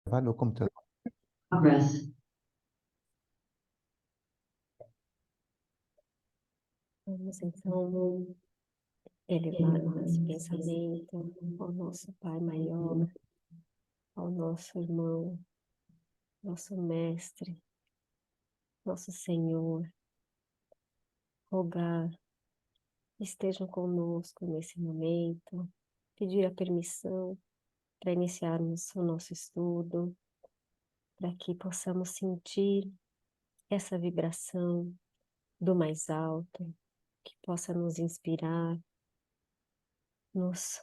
Vai no computador. Progress. Vamos então elevar o nosso pensamento ao nosso Pai maior, ao nosso irmão, nosso mestre, nosso Senhor. Rogar, estejam conosco nesse momento, pedir a permissão para iniciarmos o nosso estudo, para que possamos sentir essa vibração do mais alto, que possa nos inspirar, nos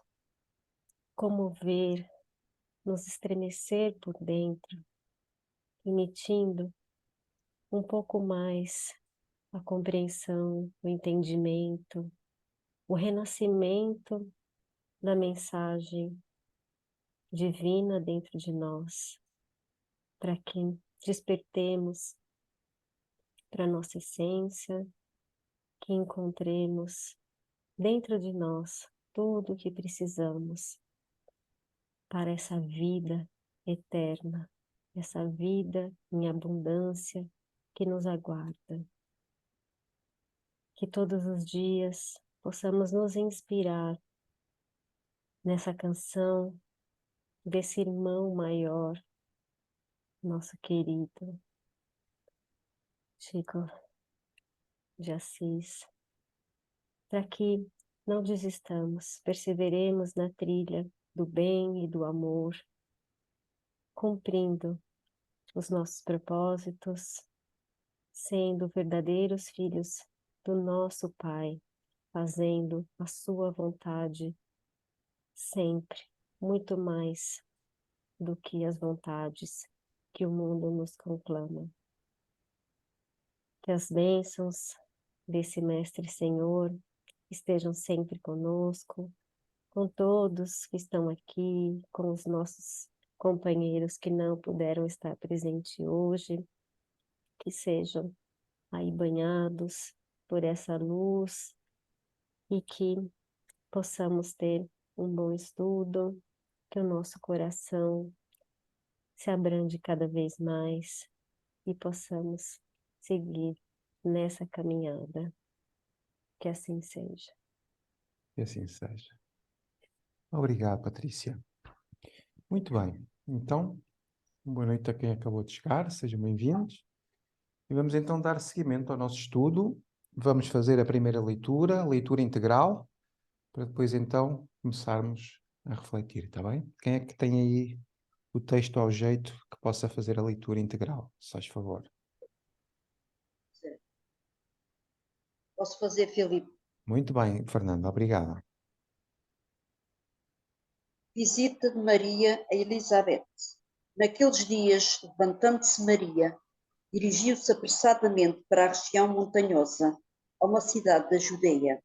comover, nos estremecer por dentro, emitindo um pouco mais a compreensão, o entendimento, o renascimento da mensagem divina dentro de nós, para que despertemos para a nossa essência, que encontremos dentro de nós tudo o que precisamos para essa vida eterna, essa vida em abundância que nos aguarda. Que todos os dias possamos nos inspirar nessa canção desse irmão maior, nosso querido Chico de Assis, para que não desistamos, perseveremos na trilha do bem e do amor, cumprindo os nossos propósitos, sendo verdadeiros filhos do nosso Pai, fazendo a sua vontade sempre, muito mais do que as vontades que o mundo nos conclama. Que as bênçãos desse Mestre Senhor estejam sempre conosco, com todos que estão aqui, com os nossos companheiros que não puderam estar presentes hoje, que sejam aí banhados por essa luz e que possamos ter um bom estudo, que o nosso coração se abrande cada vez mais e possamos seguir nessa caminhada. Que assim seja. Que assim seja. Obrigado, Patrícia. Muito bem. Então, boa noite a quem acabou de chegar. Sejam bem-vindos. E vamos então dar seguimento ao nosso estudo. Vamos fazer a primeira leitura, a leitura integral, para depois então começarmos a refletir, está bem? Quem é que tem aí o texto ao jeito que possa fazer a leitura integral? Se faz favor. Posso fazer, Filipe? Muito bem, Fernando. Obrigado. Visita de Maria a Elizabeth. Naqueles dias, levantando-se Maria, dirigiu-se apressadamente para a região montanhosa, a uma cidade da Judeia.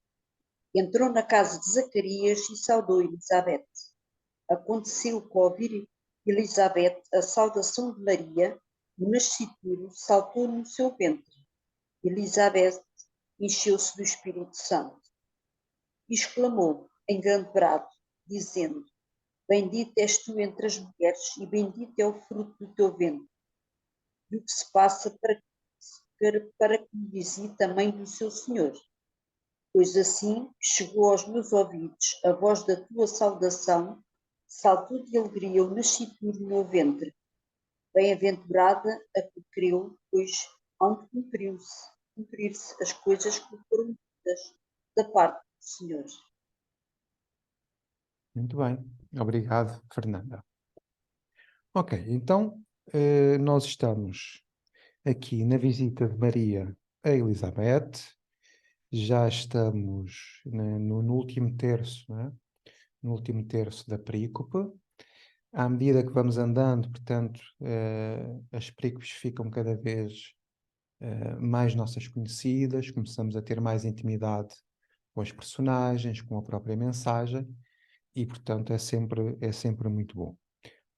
Entrou na casa de Zacarias e saudou Elizabeth. Aconteceu que, ao ouvir Elizabeth a saudação de Maria, o nascituro saltou no seu ventre. Elizabeth encheu-se do Espírito Santo e exclamou em grande brado, dizendo: Bendita és tu entre as mulheres e bendito é o fruto do teu ventre. E o que se passa para que me visite a mãe do seu Senhor? Pois assim que chegou aos meus ouvidos a voz da tua saudação, saltou de alegria o nascituro no meu ventre. Bem-aventurada a que creu, pois hão de cumprir-se as coisas que foram ditas da parte do Senhor. Muito bem. Obrigado, Fernanda. Ok, então nós estamos aqui na visita de Maria a Elizabeth. Já estamos no último terço, né? No último terço da perícope. À medida que vamos andando, portanto, as perícopes ficam cada vez mais nossas conhecidas, começamos a ter mais intimidade com as personagens, com a própria mensagem, e, portanto, é sempre muito bom.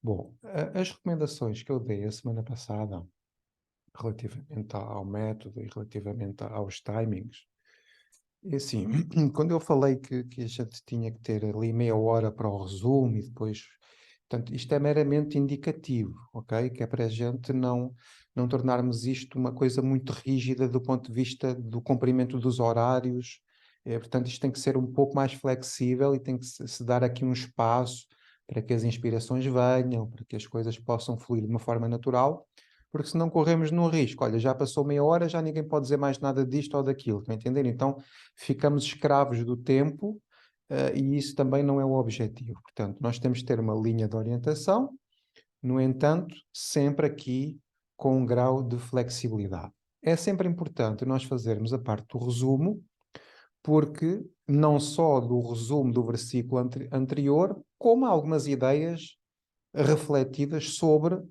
Bom, as recomendações que eu dei a semana passada, relativamente ao método e relativamente aos timings, é assim, quando eu falei que a gente tinha que ter ali meia hora para o resumo e depois Portanto, isto é meramente indicativo, ok? Que é para a gente não tornarmos isto uma coisa muito rígida do ponto de vista do cumprimento dos horários. Portanto, isto tem que ser um pouco mais flexível e tem que se dar aqui um espaço para que as inspirações venham, para que as coisas possam fluir de uma forma natural, porque senão corremos no risco. Olha, já passou meia hora, já ninguém pode dizer mais nada disto ou daquilo, estão a entender? Então, ficamos escravos do tempo. E isso também não é o objetivo. Portanto, nós temos de ter uma linha de orientação, no entanto, sempre aqui com um grau de flexibilidade. É sempre importante nós fazermos a parte do resumo, porque não só do resumo do versículo anterior, como algumas ideias refletidas sobre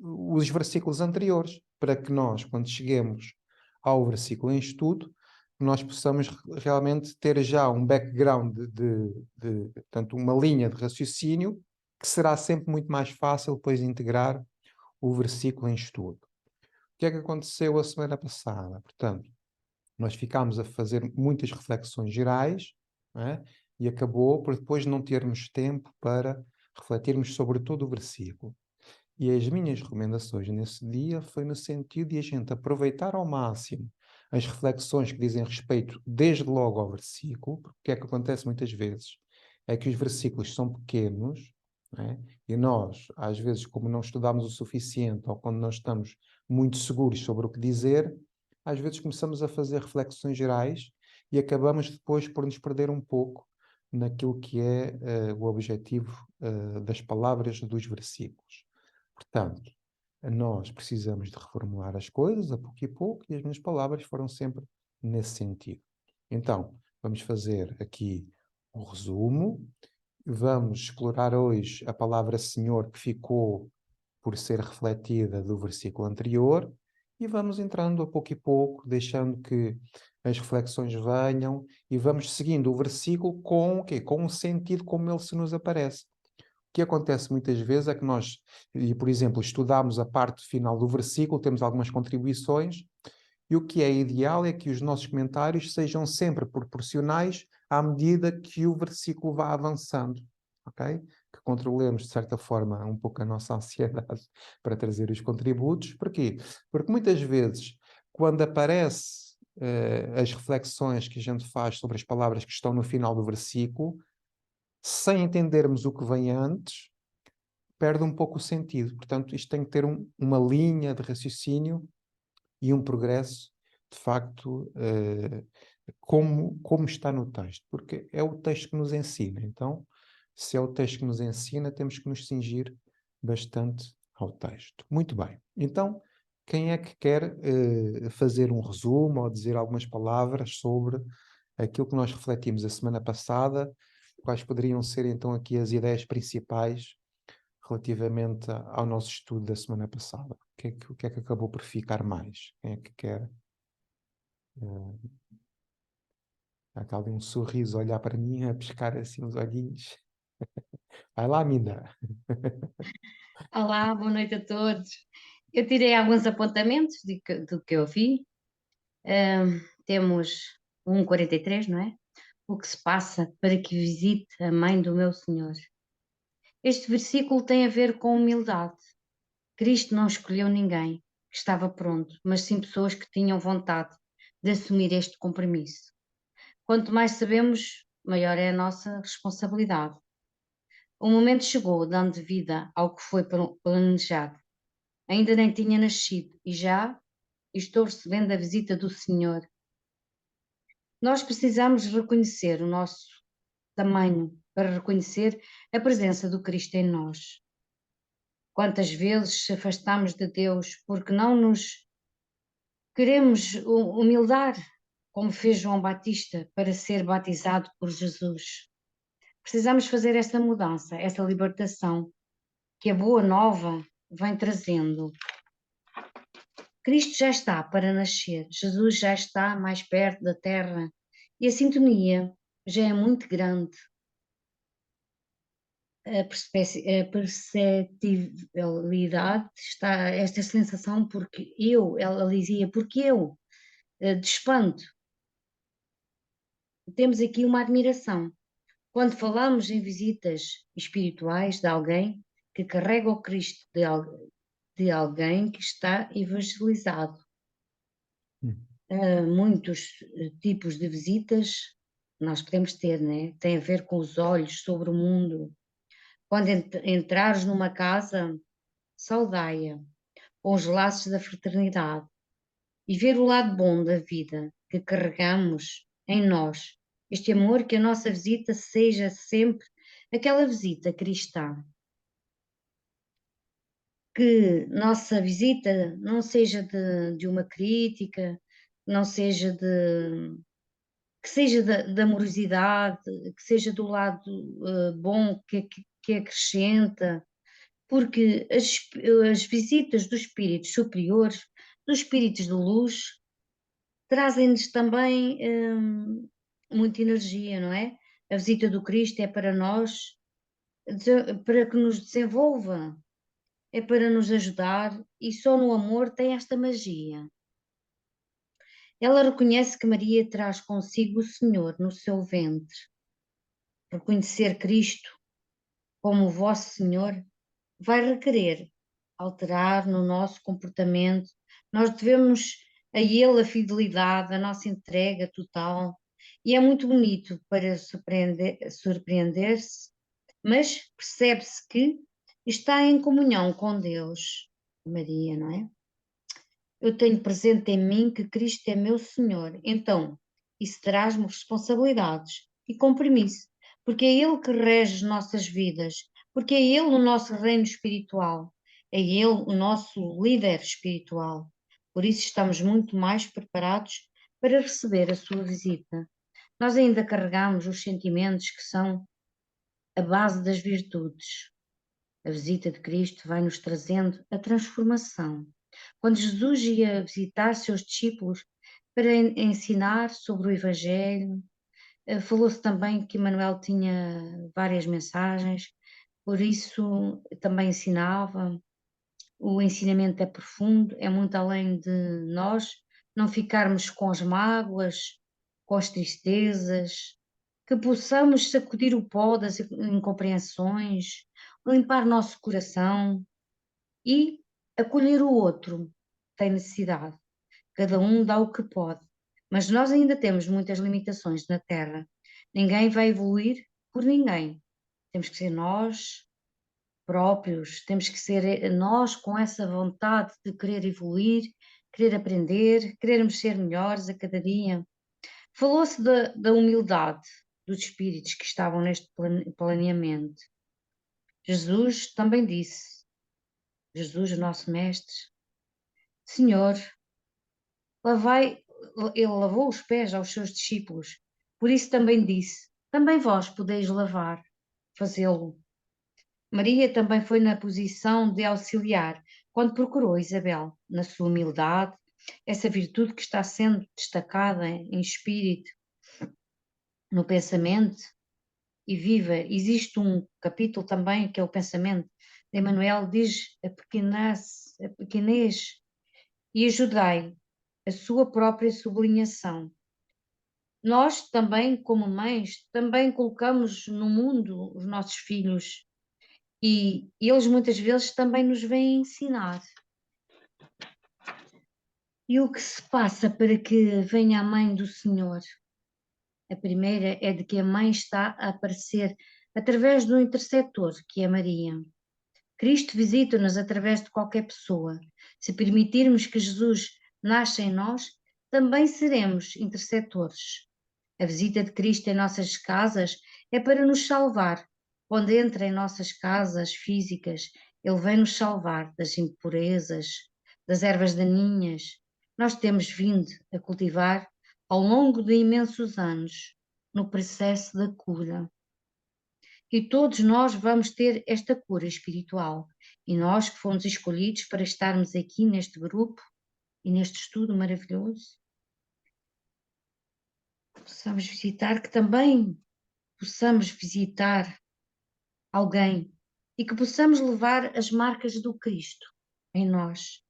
os versículos anteriores, para que nós, quando cheguemos ao versículo em estudo, nós possamos realmente ter já um background portanto, uma linha de raciocínio que será sempre muito mais fácil depois integrar o versículo em estudo. O que é que aconteceu a semana passada? Portanto, nós ficámos a fazer muitas reflexões gerais, não é? E acabou por depois não termos tempo para refletirmos sobre todo o versículo. E as minhas recomendações nesse dia foi no sentido de a gente aproveitar ao máximo as reflexões que dizem respeito desde logo ao versículo, porque o que é que acontece muitas vezes? É que os versículos são pequenos, não é? E nós, às vezes, como não estudamos o suficiente ou quando não estamos muito seguros sobre o que dizer, às vezes começamos a fazer reflexões gerais e acabamos depois por nos perder um pouco naquilo que é o objetivo das palavras dos versículos. Portanto, nós precisamos de reformular as coisas a pouco e as minhas palavras foram sempre nesse sentido. Então, vamos fazer aqui o resumo, vamos explorar hoje a palavra Senhor que ficou por ser refletida do versículo anterior e vamos entrando a pouco, deixando que as reflexões venham e vamos seguindo o versículo com o quê? Com um sentido como ele se nos aparece. O que acontece muitas vezes é que nós, e por exemplo, estudamos a parte final do versículo, temos algumas contribuições, e o que é ideal é que os nossos comentários sejam sempre proporcionais à medida que o versículo vá avançando, ok? Que controlemos, de certa forma, um pouco a nossa ansiedade para trazer os contributos. Porquê? Porque muitas vezes, quando aparece as reflexões que a gente faz sobre as palavras que estão no final do versículo, sem entendermos o que vem antes, perde um pouco o sentido. Portanto, isto tem que ter uma linha de raciocínio e um progresso, de facto, como está no texto, porque é o texto que nos ensina. Então, se é o texto que nos ensina, temos que nos cingir bastante ao texto. Muito bem. Então, quem é que quer fazer um resumo ou dizer algumas palavras sobre aquilo que nós refletimos a semana passada? Quais poderiam ser então aqui as ideias principais relativamente ao nosso estudo da semana passada? O que é que acabou por ficar mais? Quem é que quer? Há cá ali um sorriso a olhar para mim, a pescar assim os olhinhos. Vai lá, Minda. Olá, boa noite a todos. Eu tirei alguns apontamentos do que eu vi. Temos 1:43, não é? O que se passa para que visite a mãe do meu Senhor. Este versículo tem a ver com humildade. Cristo não escolheu ninguém que estava pronto, mas sim pessoas que tinham vontade de assumir este compromisso. Quanto mais sabemos, maior é a nossa responsabilidade. O momento chegou, dando vida ao que foi planejado. Ainda nem tinha nascido e já estou recebendo a visita do Senhor. Nós precisamos reconhecer o nosso tamanho para reconhecer a presença do Cristo em nós. Quantas vezes se afastamos de Deus porque não nos queremos humildar, como fez João Batista para ser batizado por Jesus. Precisamos fazer essa mudança, essa libertação que a Boa Nova vem trazendo. Cristo já está para nascer, Jesus já está mais perto da terra e a sintonia já é muito grande. A perceptibilidade está, esta sensação, porque ela dizia, porque eu, de espanto. Temos aqui uma admiração. Quando falamos em visitas espirituais de alguém que carrega o Cristo de alguém que está evangelizado. Muitos tipos de visitas nós podemos ter, né? Tem a ver com os olhos sobre o mundo. Quando entrares numa casa, saudai-a com os laços da fraternidade e ver o lado bom da vida que carregamos em nós. Este amor, que a nossa visita seja sempre aquela visita cristã. Que nossa visita não seja de uma crítica, não seja que seja da amorosidade, que seja do lado bom que acrescenta, porque as visitas dos espíritos superiores, dos espíritos de luz, trazem-nos também muita energia, não é? A visita do Cristo é para nós, para que nos desenvolva, é para nos ajudar, e só no amor tem esta magia. Ela reconhece que Maria traz consigo o Senhor no seu ventre. Reconhecer Cristo como o vosso Senhor vai requerer alterar no nosso comportamento. Nós devemos a Ele a fidelidade, a nossa entrega total. E é muito bonito para surpreender-se, mas percebe-se que está em comunhão com Deus, Maria, não é? Eu tenho presente em mim que Cristo é meu Senhor. Então, isso traz-me responsabilidades e compromisso, porque é Ele que rege as nossas vidas, porque é Ele o nosso reino espiritual, é Ele o nosso líder espiritual. Por isso estamos muito mais preparados para receber a sua visita. Nós ainda carregamos os sentimentos que são a base das virtudes. A visita de Cristo vai nos trazendo a transformação. Quando Jesus ia visitar seus discípulos para ensinar sobre o Evangelho, falou-se também que Emmanuel tinha várias mensagens, por isso também ensinava. O ensinamento é profundo, é muito além de nós não ficarmos com as mágoas, com as tristezas, que possamos sacudir o pó das incompreensões, limpar nosso coração e acolher o outro que tem necessidade. Cada um dá o que pode, mas nós ainda temos muitas limitações na Terra. Ninguém vai evoluir por ninguém. Temos que ser nós próprios, temos que ser nós com essa vontade de querer evoluir, querer aprender, querermos ser melhores a cada dia. Falou-se da humildade dos espíritos que estavam neste planeamento. Jesus também disse, Jesus, o nosso mestre, Senhor, ele lavou os pés aos seus discípulos, por isso também disse, também vós podeis lavar, fazê-lo. Maria também foi na posição de auxiliar, quando procurou Isabel, na sua humildade, essa virtude que está sendo destacada em espírito, no pensamento, e viva. Existe um capítulo também que é o pensamento de Emmanuel, diz a pequenez e ajudai a sua própria sublinhação. Nós também, como mães, também colocamos no mundo os nossos filhos e eles muitas vezes também nos vêm ensinar. E o que se passa para que venha a mãe do Senhor? A primeira é de que a mãe está a aparecer através do intercessor, que é Maria. Cristo visita-nos através de qualquer pessoa. Se permitirmos que Jesus nasça em nós, também seremos intercessores. A visita de Cristo em nossas casas é para nos salvar. Quando entra em nossas casas físicas, Ele vem nos salvar das impurezas, das ervas daninhas. Nós temos vindo a cultivar ao longo de imensos anos no processo da cura. E todos nós vamos ter esta cura espiritual. E nós que fomos escolhidos para estarmos aqui neste grupo e neste estudo maravilhoso, possamos visitar, que também possamos visitar alguém e que possamos levar as marcas do Cristo em nós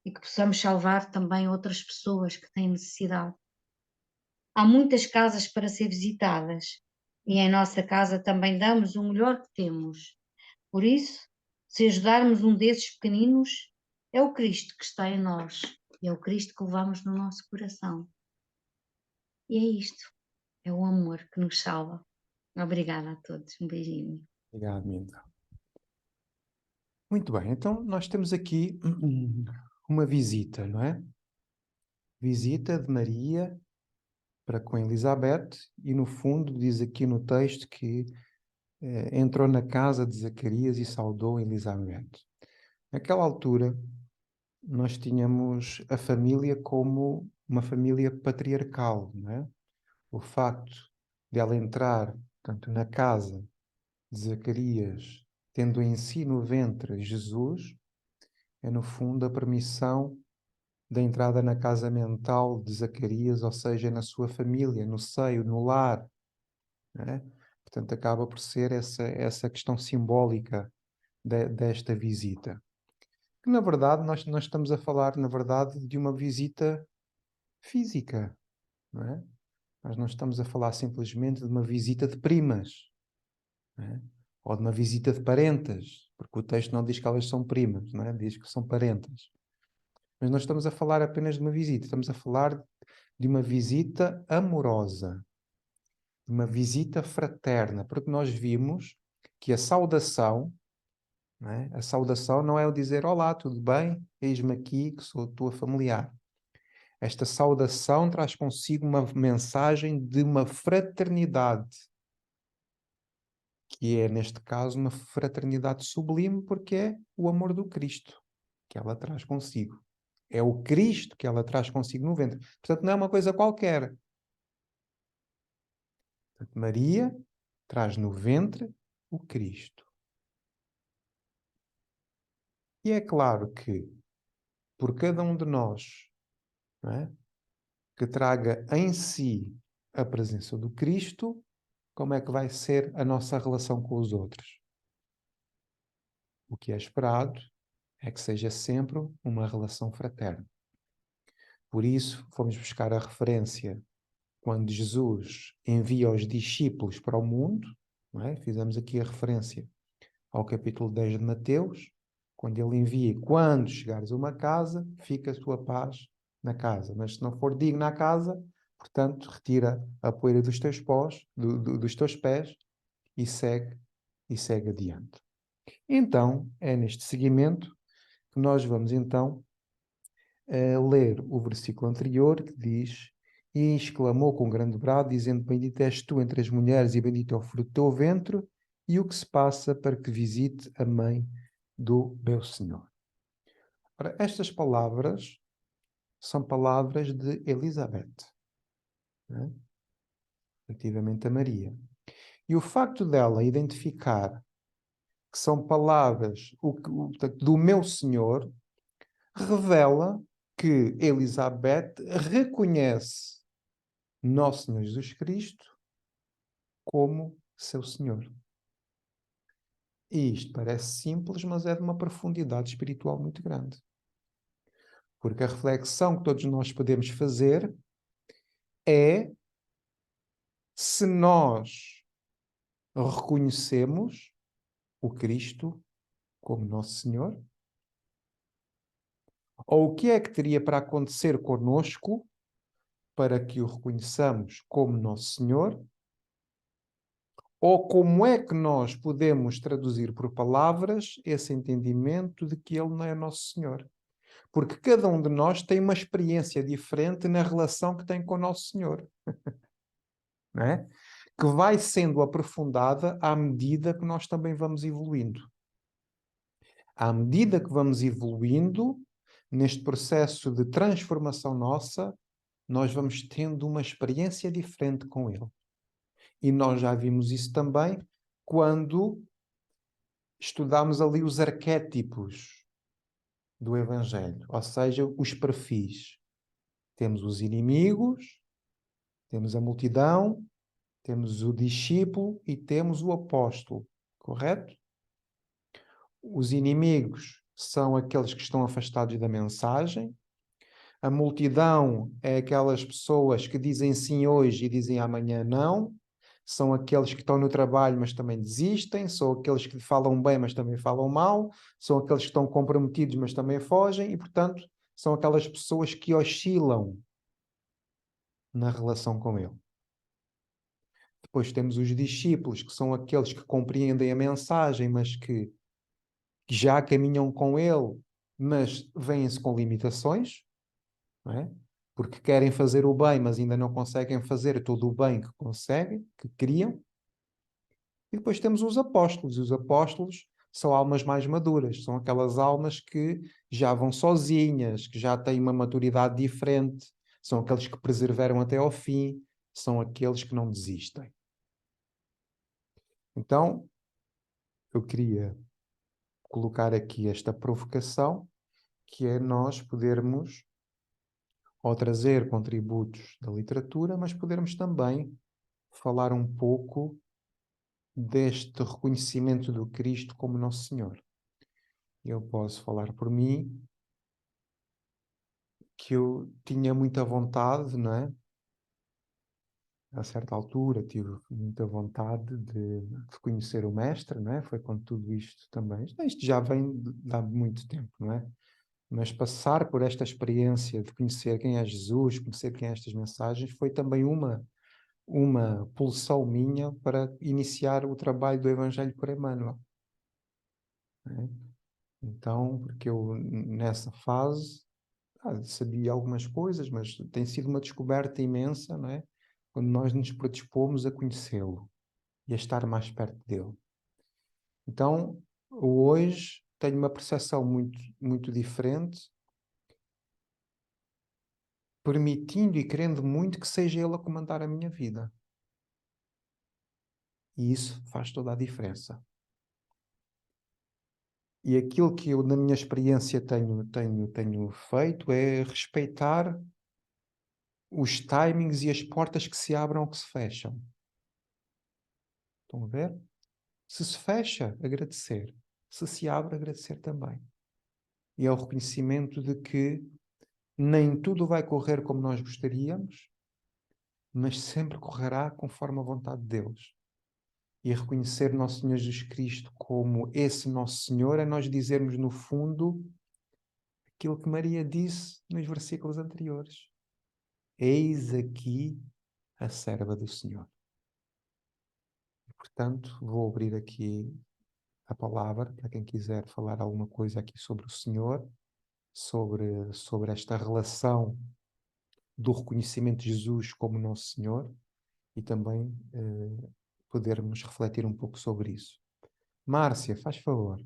e que possamos salvar também outras pessoas que têm necessidade. Há muitas casas para ser visitadas e em nossa casa também damos o melhor que temos. Por isso, se ajudarmos um desses pequeninos, é o Cristo que está em nós, é o Cristo que levamos no nosso coração. E é isto, é o amor que nos salva. Obrigada a todos, um beijinho. Obrigado, Minda. Muito bem, então nós temos aqui uma visita, não é? Visita de Maria para com Elizabeth, e no fundo diz aqui no texto que entrou na casa de Zacarias e saudou Elizabeth. Naquela altura, nós tínhamos a família como uma família patriarcal, não é? O facto de ela entrar, portanto, na casa de Zacarias, tendo em si no ventre Jesus, é no fundo a permissão da entrada na casa mental de Zacarias, ou seja, na sua família, no seio, no lar, não é? Portanto, acaba por ser essa questão simbólica desta visita. Que, na verdade, nós estamos a falar, na verdade, de uma visita física, não é? Nós não estamos a falar simplesmente de uma visita de primas, não é? Ou de uma visita de parentas, porque o texto não diz que elas são primas, não é? Diz que são parentas. Mas nós estamos a falar apenas de uma visita, estamos a falar de uma visita amorosa, de uma visita fraterna, porque nós vimos que a saudação, não é? A saudação não é o dizer olá, tudo bem? Eis-me aqui, que sou tua familiar. Esta saudação traz consigo uma mensagem de uma fraternidade, que é, neste caso, uma fraternidade sublime, porque é o amor do Cristo que ela traz consigo. É o Cristo que ela traz consigo no ventre. Portanto, não é uma coisa qualquer. Portanto, Maria traz no ventre o Cristo. E é claro que, por cada um de nós, não é, que traga em si a presença do Cristo, como é que vai ser a nossa relação com os outros? O que é esperado é que seja sempre uma relação fraterna. Por isso, fomos buscar a referência quando Jesus envia os discípulos para o mundo, não é? Fizemos aqui a referência ao capítulo 10 de Mateus, quando ele envia, quando chegares a uma casa, fica a tua paz na casa, mas se não for digno à casa, portanto, retira a poeira dos teus pés, dos teus pés e segue adiante. Então, é neste seguimento que nós vamos então ler o versículo anterior, que diz: E exclamou com grande brado, dizendo: Bendita és tu entre as mulheres e bendito é o fruto do teu ventre, e o que se passa para que visite a mãe do meu Senhor. Ora, estas palavras são palavras de Elizabeth, né? Relativamente a Maria. E o facto dela identificar que são palavras do meu Senhor revela que Elizabeth reconhece Nosso Senhor Jesus Cristo como seu Senhor. E isto parece simples, mas é de uma profundidade espiritual muito grande. Porque a reflexão que todos nós podemos fazer é se nós reconhecemos o Cristo como nosso Senhor, ou o que é que teria para acontecer conosco para que o reconheçamos como nosso Senhor, ou como é que nós podemos traduzir por palavras esse entendimento de que Ele não é nosso Senhor. Porque cada um de nós tem uma experiência diferente na relação que tem com o nosso Senhor. Não é? Que vai sendo aprofundada à medida que nós também vamos evoluindo. À medida que vamos evoluindo, neste processo de transformação nossa, nós vamos tendo uma experiência diferente com Ele. E nós já vimos isso também quando estudamos ali os arquétipos do Evangelho, ou seja, os perfis. Temos os inimigos, temos a multidão, temos o discípulo e temos o apóstolo, correto? Os inimigos são aqueles que estão afastados da mensagem. A multidão é aquelas pessoas que dizem sim hoje e dizem amanhã não. são aqueles que estão no trabalho, mas também desistem, são aqueles que falam bem, mas também falam mal, são aqueles que estão comprometidos, mas também fogem, e, portanto, são aquelas pessoas que oscilam na relação com Ele. Depois temos os discípulos, que são aqueles que compreendem a mensagem, mas que já caminham com Ele, mas vêm-se com limitações, não é? Porque querem fazer o bem, mas ainda não conseguem fazer todo o bem que conseguem, que queriam. E depois temos os apóstolos, e os apóstolos são almas mais maduras, são aquelas almas que já vão sozinhas, que já têm uma maturidade diferente, são aqueles que perseveram até ao fim, são aqueles que não desistem. Então, eu queria colocar aqui esta provocação, que é nós podermos, ao trazer contributos da literatura, mas podermos também falar um pouco deste reconhecimento do Cristo como Nosso Senhor. Eu posso falar por mim, que eu tinha muita vontade, não é? A certa altura tive muita vontade de conhecer o Mestre, não é? Foi quando tudo isto também... Isto já vem de há muito tempo, não é? Mas passar por esta experiência de conhecer quem é Jesus, conhecer quem é estas mensagens, foi também uma pulsão minha para iniciar o trabalho do Evangelho por Emmanuel. Não é? Então, porque eu nessa fase sabia algumas coisas, mas tem sido uma descoberta imensa, não é? Quando nós nos predispomos a conhecê-lo e a estar mais perto dele. Então, hoje tenho uma percepção muito, muito diferente, permitindo e querendo muito que seja ele a comandar a minha vida. E isso faz toda a diferença. E aquilo que eu, na minha experiência, tenho feito é respeitar os timings e as portas que se abrem ou que se fecham. Estão a ver? Se se fecha, agradecer. Se abre, agradecer também. E é o reconhecimento de que nem tudo vai correr como nós gostaríamos, mas sempre correrá conforme a vontade de Deus. E reconhecer Nosso Senhor Jesus Cristo como esse Nosso Senhor é nós dizermos, no fundo, aquilo que Maria disse nos versículos anteriores. Eis aqui a serva do Senhor. E, portanto, vou abrir aqui a palavra para quem quiser falar alguma coisa aqui sobre o Senhor, sobre esta relação do reconhecimento de Jesus como Nosso Senhor e também podermos refletir um pouco sobre isso. Márcia, faz favor.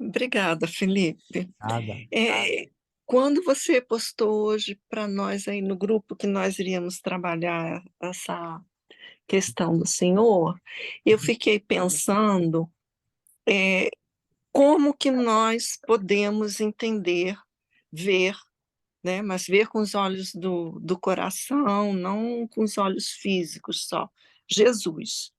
Obrigada, Felipe. Nada. Quando você postou hoje para nós aí no grupo que nós iríamos trabalhar essa questão do Senhor, eu fiquei pensando como que nós podemos entender, ver, né? Mas ver com os olhos do coração, não com os olhos físicos só, Jesus.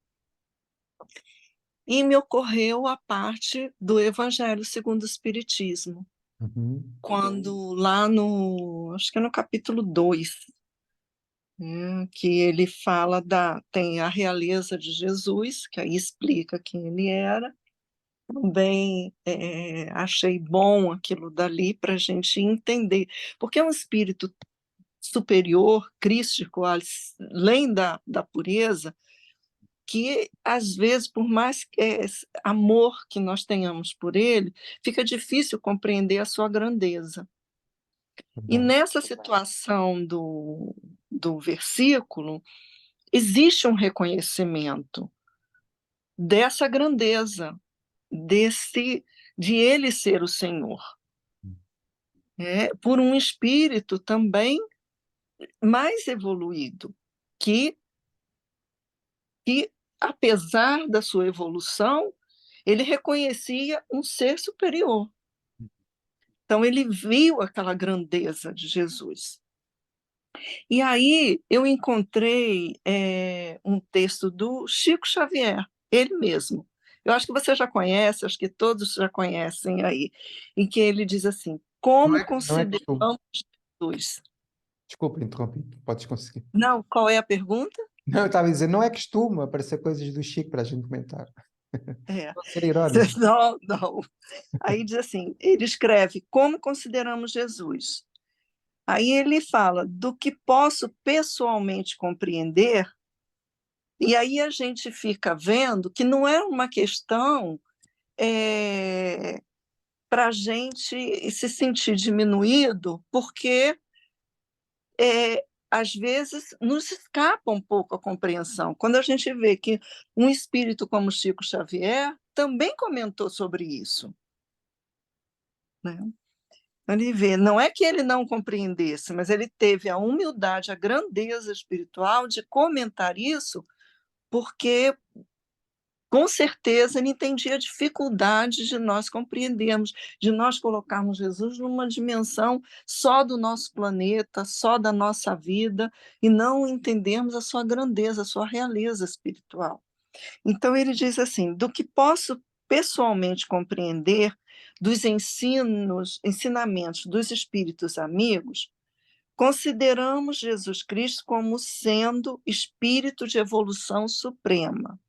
E me ocorreu a parte do Evangelho segundo o Espiritismo. Quando lá acho que é no capítulo 2, né, que ele fala tem a realeza de Jesus, que aí explica quem ele era. Também achei bom aquilo dali para a gente entender, porque é um espírito superior, crístico, além da pureza, que às vezes, por mais amor que nós tenhamos por ele, fica difícil compreender a sua grandeza. E nessa situação do versículo, existe um reconhecimento dessa grandeza, de ele ser o Senhor, por um espírito também mais evoluído, que apesar da sua evolução, ele reconhecia um ser superior. Então, ele viu aquela grandeza de Jesus. E aí eu encontrei um texto do Chico Xavier, ele mesmo. Eu acho que você já conhece, acho que todos já conhecem aí, em que ele diz assim, como consideramos Jesus? Desculpa, interrompi. Podes conseguir. Não, qual é a pergunta? Não, eu estava a dizer, não é costume aparecer coisas do Chico para a gente comentar. É. Pode ser irónico. Não, não. Aí diz assim, ele escreve, como consideramos Jesus? Aí ele fala, do que posso pessoalmente compreender, e aí a gente fica vendo que não é uma questão para a gente se sentir diminuído, porque às vezes nos escapa um pouco a compreensão. Quando a gente vê que um espírito como Chico Xavier também comentou sobre isso, né? Ele vê, não é que ele não compreendesse, mas ele teve a humildade, a grandeza espiritual de comentar isso, porque com certeza ele entendia a dificuldade de nós compreendermos, de nós colocarmos Jesus numa dimensão só do nosso planeta, só da nossa vida, e não entendermos a sua grandeza, a sua realeza espiritual. Então ele diz assim, do que posso pessoalmente compreender dos ensinamentos dos espíritos amigos, consideramos Jesus Cristo como sendo espírito de evolução suprema,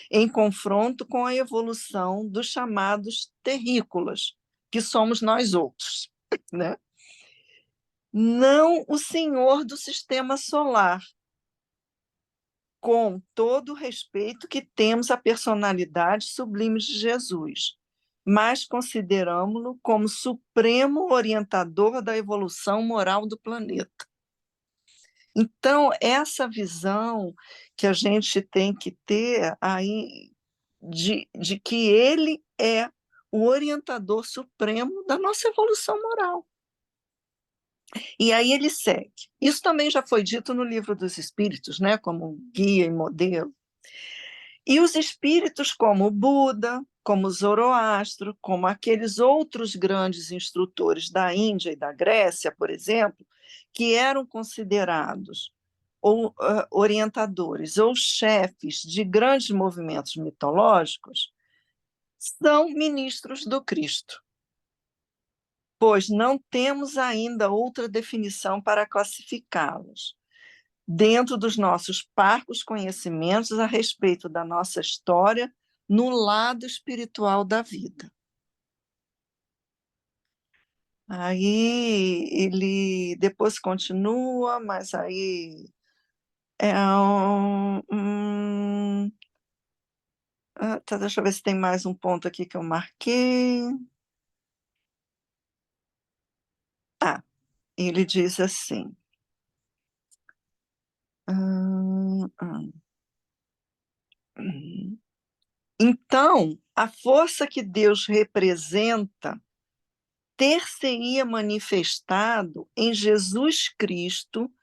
em confronto com a evolução dos chamados terrícolas, que somos nós outros, né? Não o senhor do sistema solar, com todo o respeito que temos à personalidade sublime de Jesus, mas consideramos-lo como supremo orientador da evolução moral do planeta. Então, essa visão que a gente tem que ter aí de que ele é o orientador supremo da nossa evolução moral. E aí ele segue. Isso também já foi dito no Livro dos Espíritos, né, como guia e modelo. E os espíritos como o Buda, como Zoroastro, como aqueles outros grandes instrutores da Índia e da Grécia, por exemplo, que eram considerados ou orientadores ou chefes de grandes movimentos mitológicos, são ministros do Cristo, pois não temos ainda outra definição para classificá-los, dentro dos nossos parcos conhecimentos a respeito da nossa história no lado espiritual da vida. Aí ele depois continua, mas aí tá, deixa eu ver se tem mais um ponto aqui que eu marquei. Ele diz assim, então, a força que Deus representa ter-se-ia manifestado em Jesus Cristo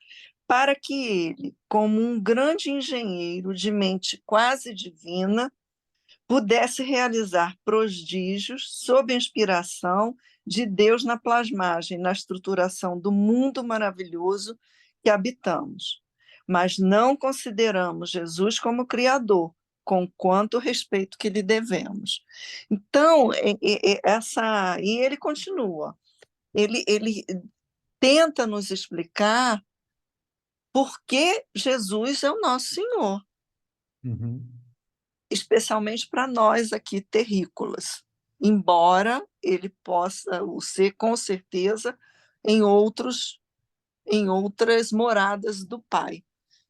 para que ele, como um grande engenheiro de mente quase divina, pudesse realizar prodígios sob a inspiração de Deus na plasmagem, na estruturação do mundo maravilhoso que habitamos. Mas não consideramos Jesus como Criador, com quanto respeito que lhe devemos. Então, e ele continua, ele tenta nos explicar por que Jesus é o nosso Senhor. Especialmente para nós aqui terrícolas, embora ele possa o ser com certeza em outras moradas do Pai,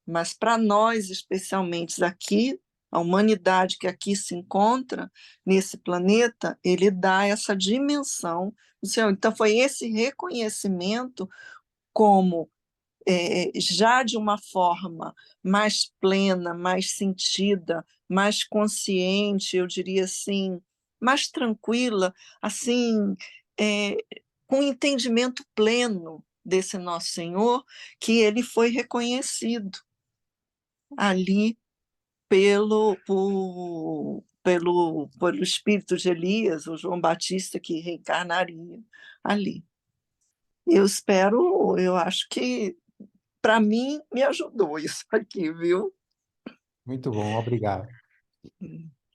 mas para nós especialmente aqui, a humanidade que aqui se encontra nesse planeta, ele dá essa dimensão do Senhor. Então foi esse reconhecimento como já de uma forma mais plena, mais sentida, mais consciente, eu diria assim, mais tranquila, assim, com entendimento pleno desse nosso Senhor, que ele foi reconhecido ali pelo espírito de Elias, o João Batista que reencarnaria ali. Eu acho que para mim, me ajudou isso aqui, viu? Muito bom, obrigado.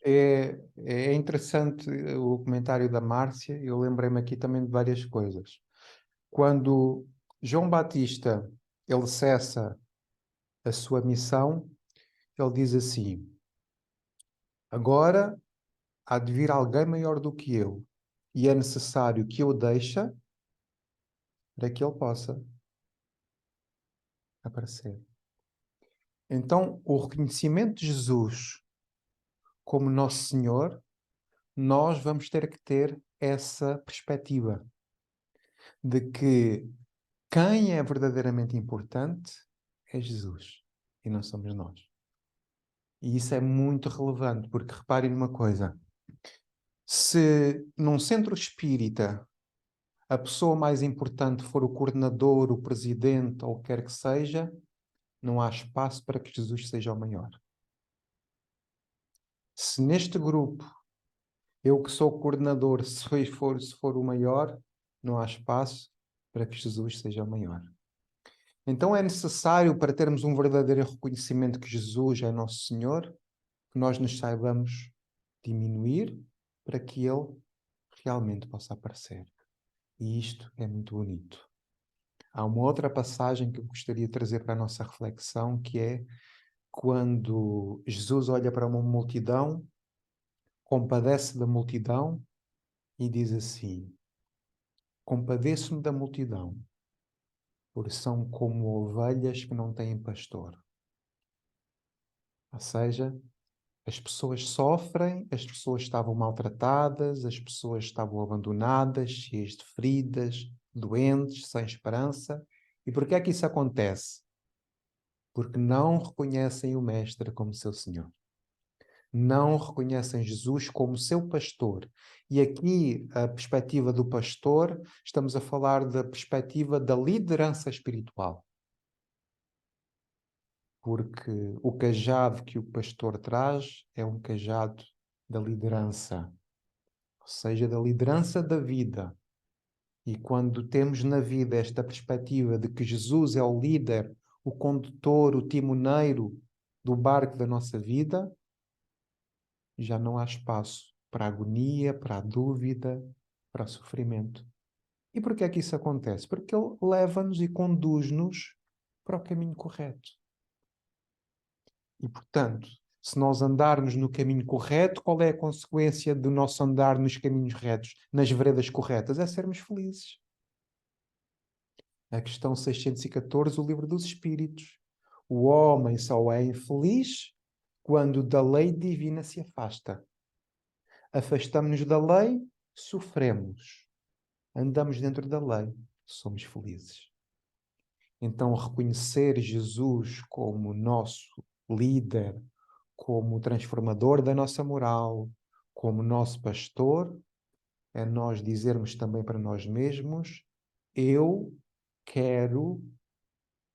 É interessante o comentário da Márcia, eu lembrei-me aqui também de várias coisas. Quando João Batista ele cessa a sua missão, ele diz assim: agora há de vir alguém maior do que eu, e é necessário que eu deixe para que ele possa aparecer. Então, o reconhecimento de Jesus como nosso Senhor, nós vamos ter que ter essa perspectiva de que quem é verdadeiramente importante é Jesus e não somos nós. E isso é muito relevante, porque reparem numa coisa: se num centro espírita a pessoa mais importante for o coordenador, o presidente ou o que quer que seja, não há espaço para que Jesus seja o maior. Se neste grupo eu que sou o coordenador, se for o maior, não há espaço para que Jesus seja o maior. Então é necessário, para termos um verdadeiro reconhecimento que Jesus é nosso Senhor, que nós nos saibamos diminuir para que Ele realmente possa aparecer. E isto é muito bonito. Há uma outra passagem que eu gostaria de trazer para a nossa reflexão, que é quando Jesus olha para uma multidão, compadece da multidão e diz assim: compadeço-me da multidão, porque são como ovelhas que não têm pastor. Ou seja, as pessoas sofrem, as pessoas estavam maltratadas, as pessoas estavam abandonadas, cheias de feridas, doentes, sem esperança. E por que é que isso acontece? Porque não reconhecem o Mestre como seu Senhor. Não reconhecem Jesus como seu pastor. E aqui, a perspectiva do pastor, estamos a falar da perspectiva da liderança espiritual. Porque o cajado que o pastor traz é um cajado da liderança, ou seja, da liderança da vida. E quando temos na vida esta perspectiva de que Jesus é o líder, o condutor, o timoneiro do barco da nossa vida, já não há espaço para a agonia, para a dúvida, para o sofrimento. E por que é que isso acontece? Porque Ele leva-nos e conduz-nos para o caminho correto. E, portanto, se nós andarmos no caminho correto, qual é a consequência do nosso andar nos caminhos retos, nas veredas corretas? É sermos felizes. A questão 614, o Livro dos Espíritos. O homem só é infeliz quando da lei divina se afasta. Afastamos-nos da lei, sofremos. Andamos dentro da lei, somos felizes. Então, reconhecer Jesus como nosso líder, como transformador da nossa moral, como nosso pastor, é nós dizermos também para nós mesmos: eu quero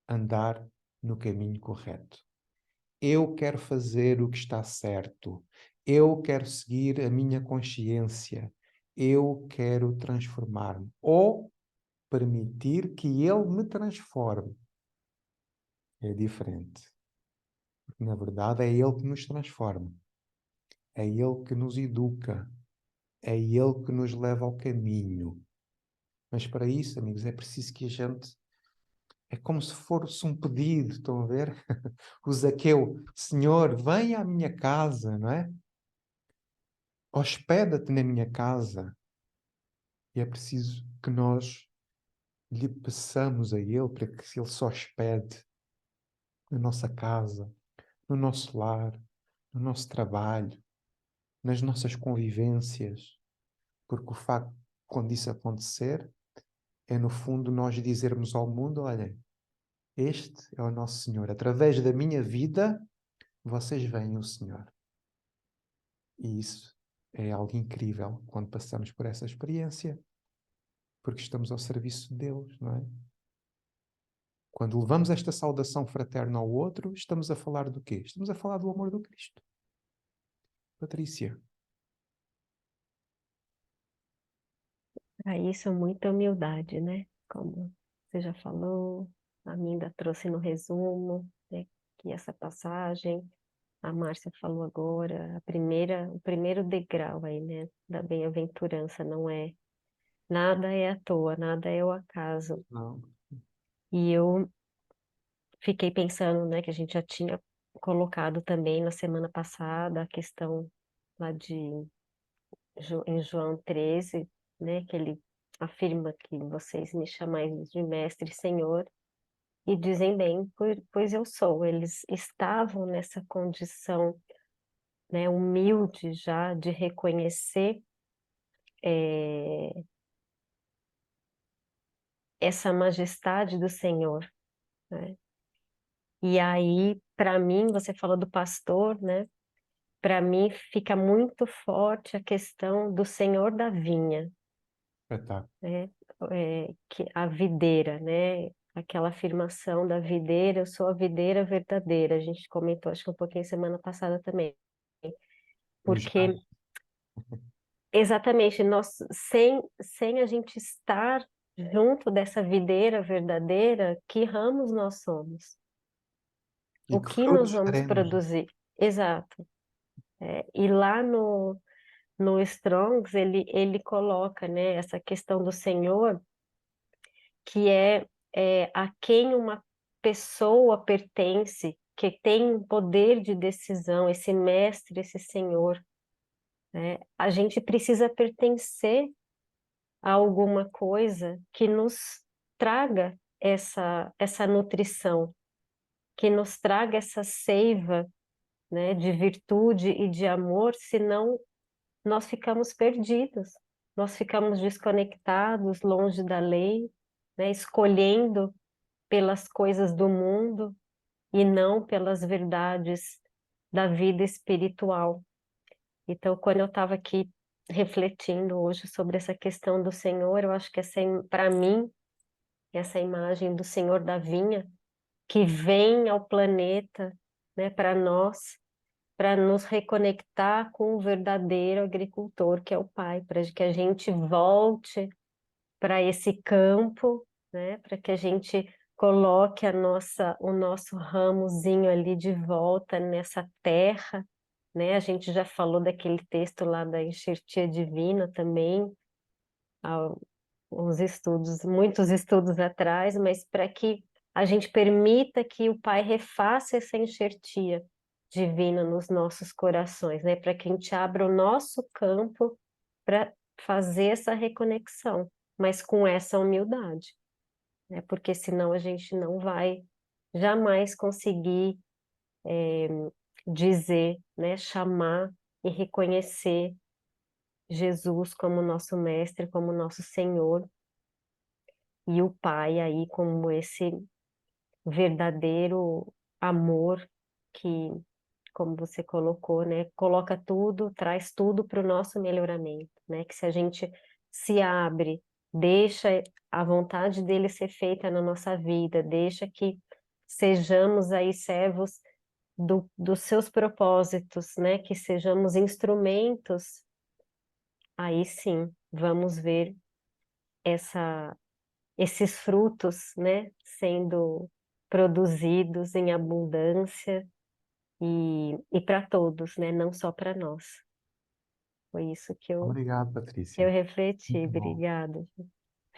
andar no caminho correto. Eu quero fazer o que está certo. Eu quero seguir a minha consciência. Eu quero transformar-me. Ou permitir que Ele me transforme. É diferente. Porque, na verdade, é Ele que nos transforma. É Ele que nos educa. É Ele que nos leva ao caminho. Mas para isso, amigos, é preciso que a gente... É como se fosse um pedido, estão a ver? O Zaqueu: Senhor, vem à minha casa, não é? Hospeda-te na minha casa. E é preciso que nós lhe peçamos a Ele para que Ele se hospede na nossa casa, no nosso lar, no nosso trabalho, nas nossas convivências. Porque o facto, quando isso acontecer, é no fundo nós dizermos ao mundo: olhem, este é o nosso Senhor. Através da minha vida, vocês veem o Senhor. E isso é algo incrível quando passamos por essa experiência, porque estamos ao serviço de Deus, não é? Quando levamos esta saudação fraterna ao outro, estamos a falar do quê? Estamos a falar do amor do Cristo. Patrícia. Para isso, muita humildade, né? Como você já falou, a Minda trouxe no resumo, né, que essa passagem, a Márcia falou agora, o primeiro degrau aí, né, da bem-aventurança, não é, nada é à toa, nada é o acaso. Não. E eu fiquei pensando, né, que a gente já tinha colocado também na semana passada a questão lá em João 13, né, que ele afirma que vocês me chamais de mestre e senhor, e dizem bem, pois eu sou. Eles estavam nessa condição, né, humilde já de reconhecer essa majestade do Senhor, né? E aí, para mim, você falou do pastor, né? Para mim fica muito forte a questão do Senhor da vinha, Espetáculo. né? Que a videira, né? Aquela afirmação da videira, eu sou a videira verdadeira. A gente comentou, acho que um pouquinho semana passada também. Porque, exatamente, nós, sem a gente estar junto dessa videira verdadeira, que ramos nós somos? E O que que nós frutos vamos teremos? produzir? Exato. E lá no Strongs, ele coloca, né, essa questão do Senhor, que é a quem uma pessoa pertence, que tem um poder de decisão, esse mestre, esse Senhor, né? A gente precisa pertencer a alguma coisa que nos traga essa nutrição, que nos traga essa seiva, né, de virtude e de amor, senão nós ficamos perdidos, nós ficamos desconectados, longe da lei, né, escolhendo pelas coisas do mundo e não pelas verdades da vida espiritual. Então, quando eu estava aqui refletindo hoje sobre essa questão do Senhor, eu acho que para mim, essa imagem do Senhor da vinha, que vem ao planeta, né, para nós, para nos reconectar com o verdadeiro agricultor, que é o Pai, para que a gente volte para esse campo, né, para que a gente coloque o nosso ramozinho ali de volta nessa terra, né? A gente já falou daquele texto lá da enxertia divina também, há uns estudos, muitos estudos atrás, mas para que a gente permita que o Pai refaça essa enxertia divina nos nossos corações, né? Para que a gente abra o nosso campo para fazer essa reconexão, mas com essa humildade, né? Porque senão a gente não vai jamais conseguir dizer, né? Chamar e reconhecer Jesus como nosso mestre, como nosso Senhor, e o Pai aí como esse verdadeiro amor que, como você colocou, né, coloca tudo, traz tudo para o nosso melhoramento, né, que se a gente se abre, deixa a vontade dele ser feita na nossa vida, deixa que sejamos aí servos dos seus propósitos, né, que sejamos instrumentos, aí sim, vamos ver essa esses frutos, né, sendo produzidos em abundância e para todos, né, não só para nós. Foi isso Obrigado, que eu Patrícia. refleti. Muito bom. Obrigada.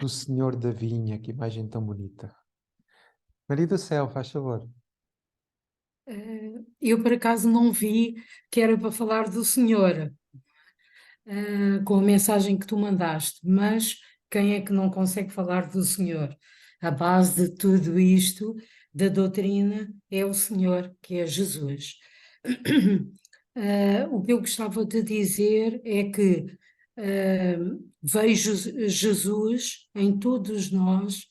Do Senhor da Vinha, que imagem tão bonita. Maria do Céu, faz favor. Eu, por acaso, não vi que era para falar do Senhor, com a mensagem que tu mandaste, mas quem é que não consegue falar do Senhor? A base de tudo isto, da doutrina, é o Senhor, que é Jesus. O que eu gostava de dizer é que vejo Jesus em todos nós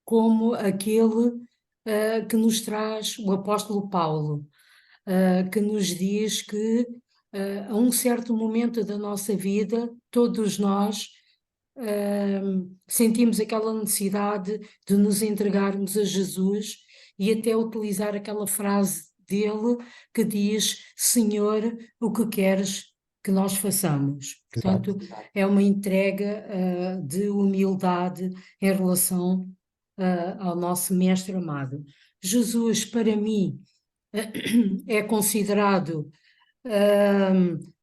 como aquele que nos traz o apóstolo Paulo, que nos diz que a um certo momento da nossa vida, todos nós sentimos aquela necessidade de nos entregarmos a Jesus e até utilizar aquela frase dele que diz: Senhor, o que queres que nós façamos? Portanto, é uma entrega de humildade em relação ao nosso Mestre amado. Jesus, para mim, é considerado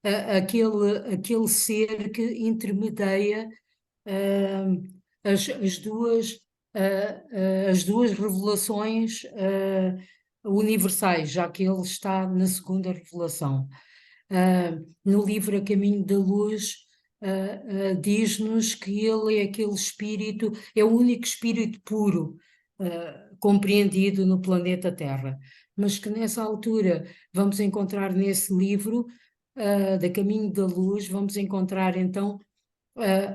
aquele ser que intermedia as duas as duas revelações universais, já que ele está na segunda revelação. No livro A Caminho da Luz, diz-nos que ele é aquele espírito, é o único espírito puro compreendido no planeta Terra, mas que nessa altura vamos encontrar nesse livro da Caminho da Luz, vamos encontrar então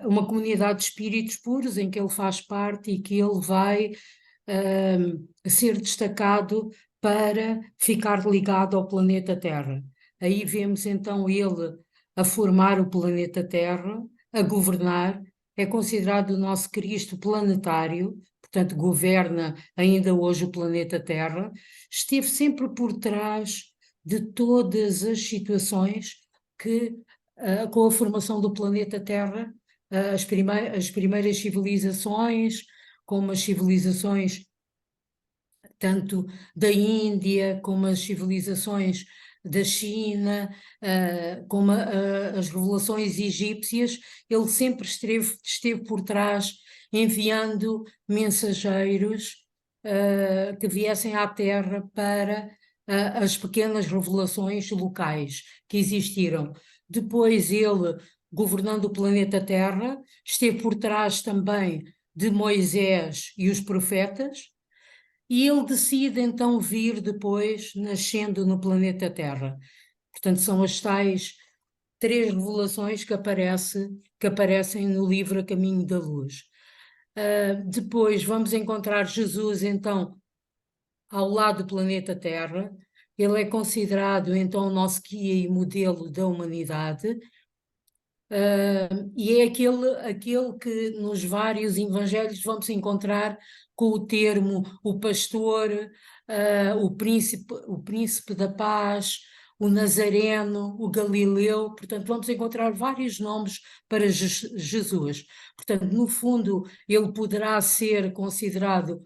uma comunidade de espíritos puros em que ele faz parte e que ele vai ser destacado para ficar ligado ao planeta Terra. Aí vemos então ele a formar o planeta Terra, a governar, é considerado o nosso Cristo planetário, portanto governa ainda hoje o planeta Terra, esteve sempre por trás de todas as situações que, com a formação do planeta Terra, as primeiras civilizações, como as civilizações tanto da Índia, como as civilizações da China, como as revelações egípcias, ele sempre esteve por trás, enviando mensageiros que viessem à Terra para as pequenas revelações locais que existiram. Depois ele, governando o planeta Terra, esteve por trás também de Moisés e os profetas, e ele decide então vir depois, nascendo no planeta Terra. Portanto, são as tais 3 revelações que aparecem no livro A Caminho da Luz. Depois vamos encontrar Jesus, então, ao lado do planeta Terra. Ele é considerado, então, o nosso guia e modelo da humanidade. E é aquele que nos vários evangelhos vamos encontrar com o termo o pastor, o príncipe da paz, o Nazareno, o Galileu. Portanto, vamos encontrar vários nomes para Jesus. Portanto, no fundo, ele poderá ser considerado,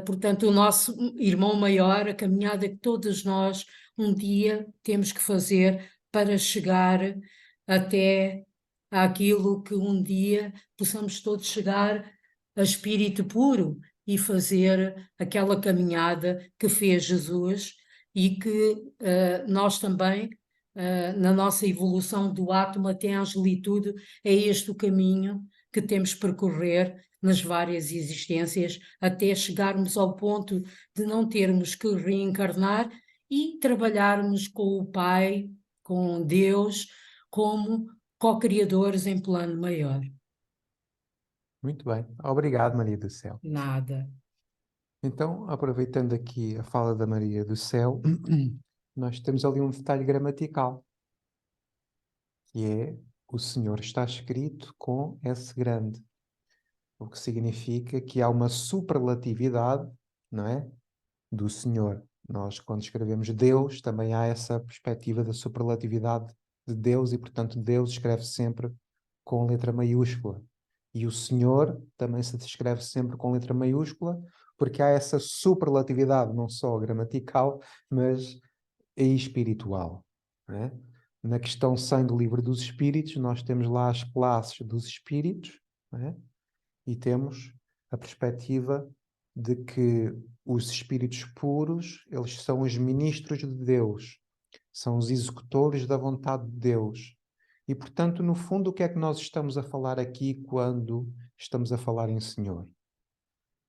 portanto, o nosso irmão maior, a caminhada que todos nós um dia temos que fazer para chegar até àquilo que um dia possamos todos chegar a espírito puro e fazer aquela caminhada que fez Jesus e que nós também, na nossa evolução do átomo até à angelitude, é este o caminho que temos que percorrer nas várias existências até chegarmos ao ponto de não termos que reencarnar e trabalharmos com o Pai, com Deus, como co-criadores em plano maior. Muito bem. Obrigado, Maria do Céu. Nada. Então, aproveitando aqui a fala da Maria do Céu, nós temos ali um detalhe gramatical, que é o Senhor está escrito com S grande, o que significa que há uma superlatividade, não é, do Senhor. Nós, quando escrevemos Deus, também há essa perspectiva da superlatividade de Deus e, portanto, Deus escreve sempre com letra maiúscula. E o Senhor também se escreve sempre com letra maiúscula, porque há essa superlatividade, não só gramatical, mas espiritual. Não é? Na questão 100 do Livro dos Espíritos, nós temos lá as classes dos espíritos, não é? E temos a perspectiva de que os espíritos puros, eles são os ministros de Deus, são os executores da vontade de Deus. E, portanto, no fundo, o que é que nós estamos a falar aqui quando estamos a falar em Senhor?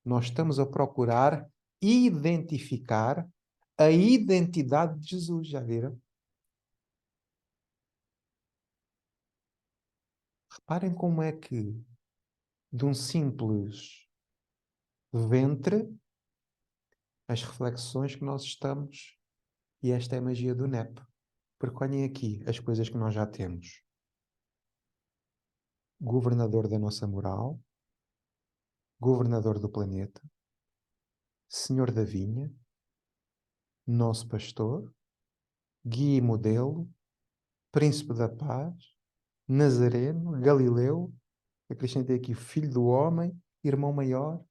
Nós estamos a procurar identificar a identidade de Jesus, já viram? Reparem como é que, de um simples ventre, as reflexões que nós estamos, e esta é a magia do NEP. Porque olhem aqui as coisas que nós já temos. Governador da nossa moral, governador do planeta, senhor da vinha, nosso pastor, guia e modelo, príncipe da paz, Nazareno, Galileu, acrescentei aqui filho do homem, irmão maior.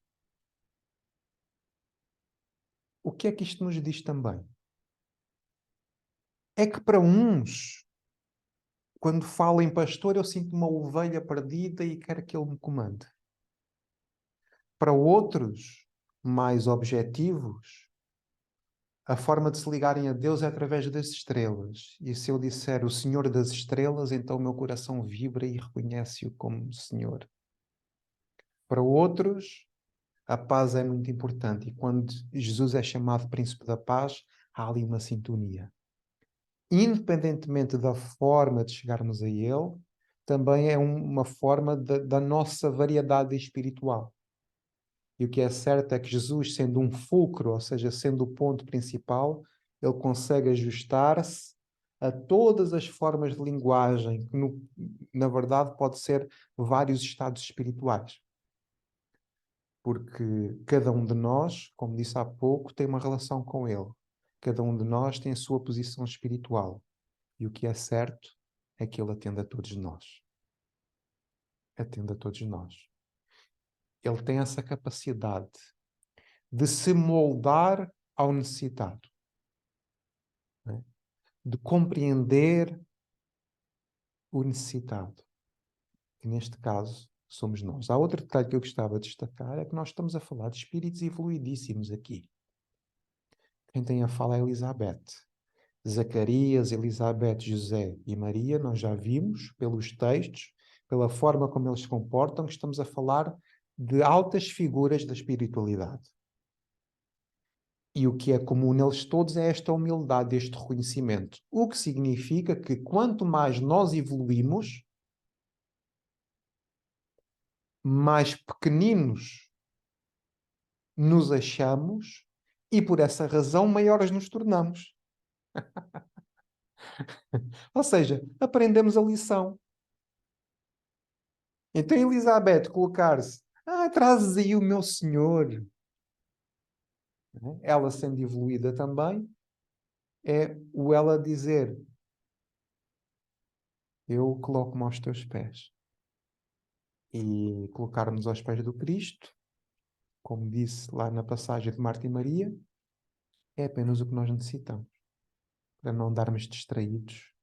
O que é que isto nos diz também? É que para uns, quando falo em pastor, eu sinto uma ovelha perdida e quero que ele me comande. Para outros, mais objetivos, a forma de se ligarem a Deus é através das estrelas. E se eu disser o Senhor das estrelas, então o meu coração vibra e reconhece-o como Senhor. Para outros, a paz é muito importante. E quando Jesus é chamado Príncipe da Paz, há ali uma sintonia. Independentemente da forma de chegarmos a Ele, também é uma forma da nossa variedade espiritual. E o que é certo é que Jesus, sendo um fulcro, ou seja, sendo o ponto principal, ele consegue ajustar-se a todas as formas de linguagem, que na verdade pode ser vários estados espirituais. Porque cada um de nós, como disse há pouco, tem uma relação com ele. Cada um de nós tem a sua posição espiritual. E o que é certo é que ele atende a todos nós. Atende a todos nós. Ele tem essa capacidade de se moldar ao necessitado, né? De compreender o necessitado, que neste caso somos nós. Há outro detalhe que eu gostava de destacar, é que nós estamos a falar de espíritos evoluidíssimos aqui. Quem tem a fala é Elizabeth. Zacarias, Elizabeth, José e Maria, nós já vimos pelos textos, pela forma como eles se comportam, que estamos a falar de altas figuras da espiritualidade. E o que é comum neles todos é esta humildade, este reconhecimento. O que significa que quanto mais nós evoluímos, mais pequeninos nos achamos e por essa razão maiores nos tornamos. Ou seja, aprendemos a lição. Então Elizabeth colocar-se, trazes aí o meu senhor. Ela sendo evoluída também, é o ela dizer, eu coloco-me aos teus pés. E colocar-nos aos pés do Cristo, como disse lá na passagem de Marta e Maria, é apenas o que nós necessitamos, para não darmos distraídos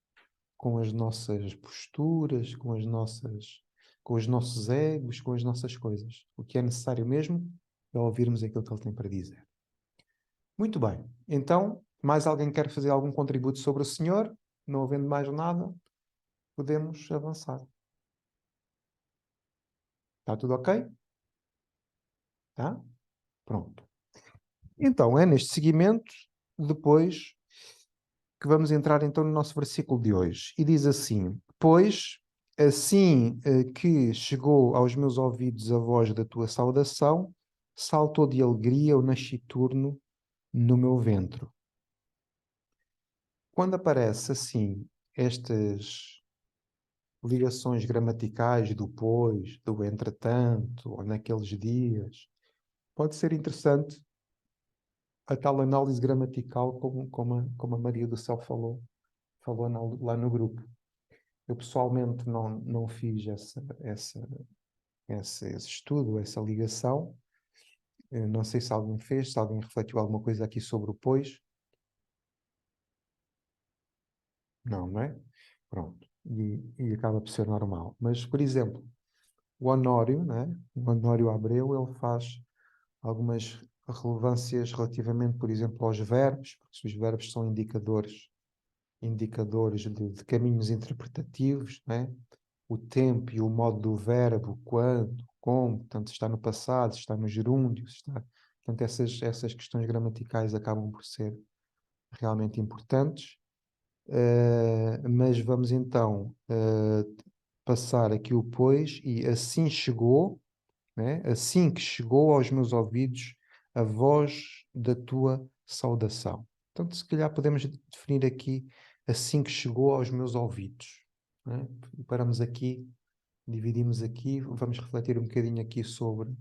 com as nossas posturas, com os nossos egos, com as nossas coisas. O que é necessário mesmo é ouvirmos aquilo que ele tem para dizer. Muito bem. Então, mais alguém quer fazer algum contributo sobre o Senhor? Não havendo mais nada, podemos avançar. Está tudo ok? Tá? Pronto. Então, é neste seguimento, depois, que vamos entrar então no nosso versículo de hoje. E diz assim, pois, assim que chegou aos meus ouvidos a voz da tua saudação, saltou de alegria o nasciturno no meu ventre. Quando aparece assim, estas ligações gramaticais do pois, do entretanto, ou naqueles dias, pode ser interessante a tal análise gramatical como a Maria do Céu falou lá no grupo. Eu pessoalmente não fiz esse estudo, essa ligação. Eu não sei se alguém fez, se alguém refletiu alguma coisa aqui sobre o pois. Não é? Pronto. E acaba por ser normal. Mas, por exemplo, o Honório, né? O Honório Abreu, ele faz algumas relevâncias relativamente, por exemplo, aos verbos, porque os verbos são indicadores de caminhos interpretativos, né? O tempo e o modo do verbo, quando, como, portanto, está no passado, está no gerúndio, portanto, essas questões gramaticais acabam por ser realmente importantes. Mas vamos então passar aqui o pois, e assim chegou, né? Assim que chegou aos meus ouvidos a voz da tua saudação. Portanto, se calhar podemos definir aqui assim que chegou aos meus ouvidos, né? Paramos aqui, dividimos aqui, vamos refletir um bocadinho aqui sobre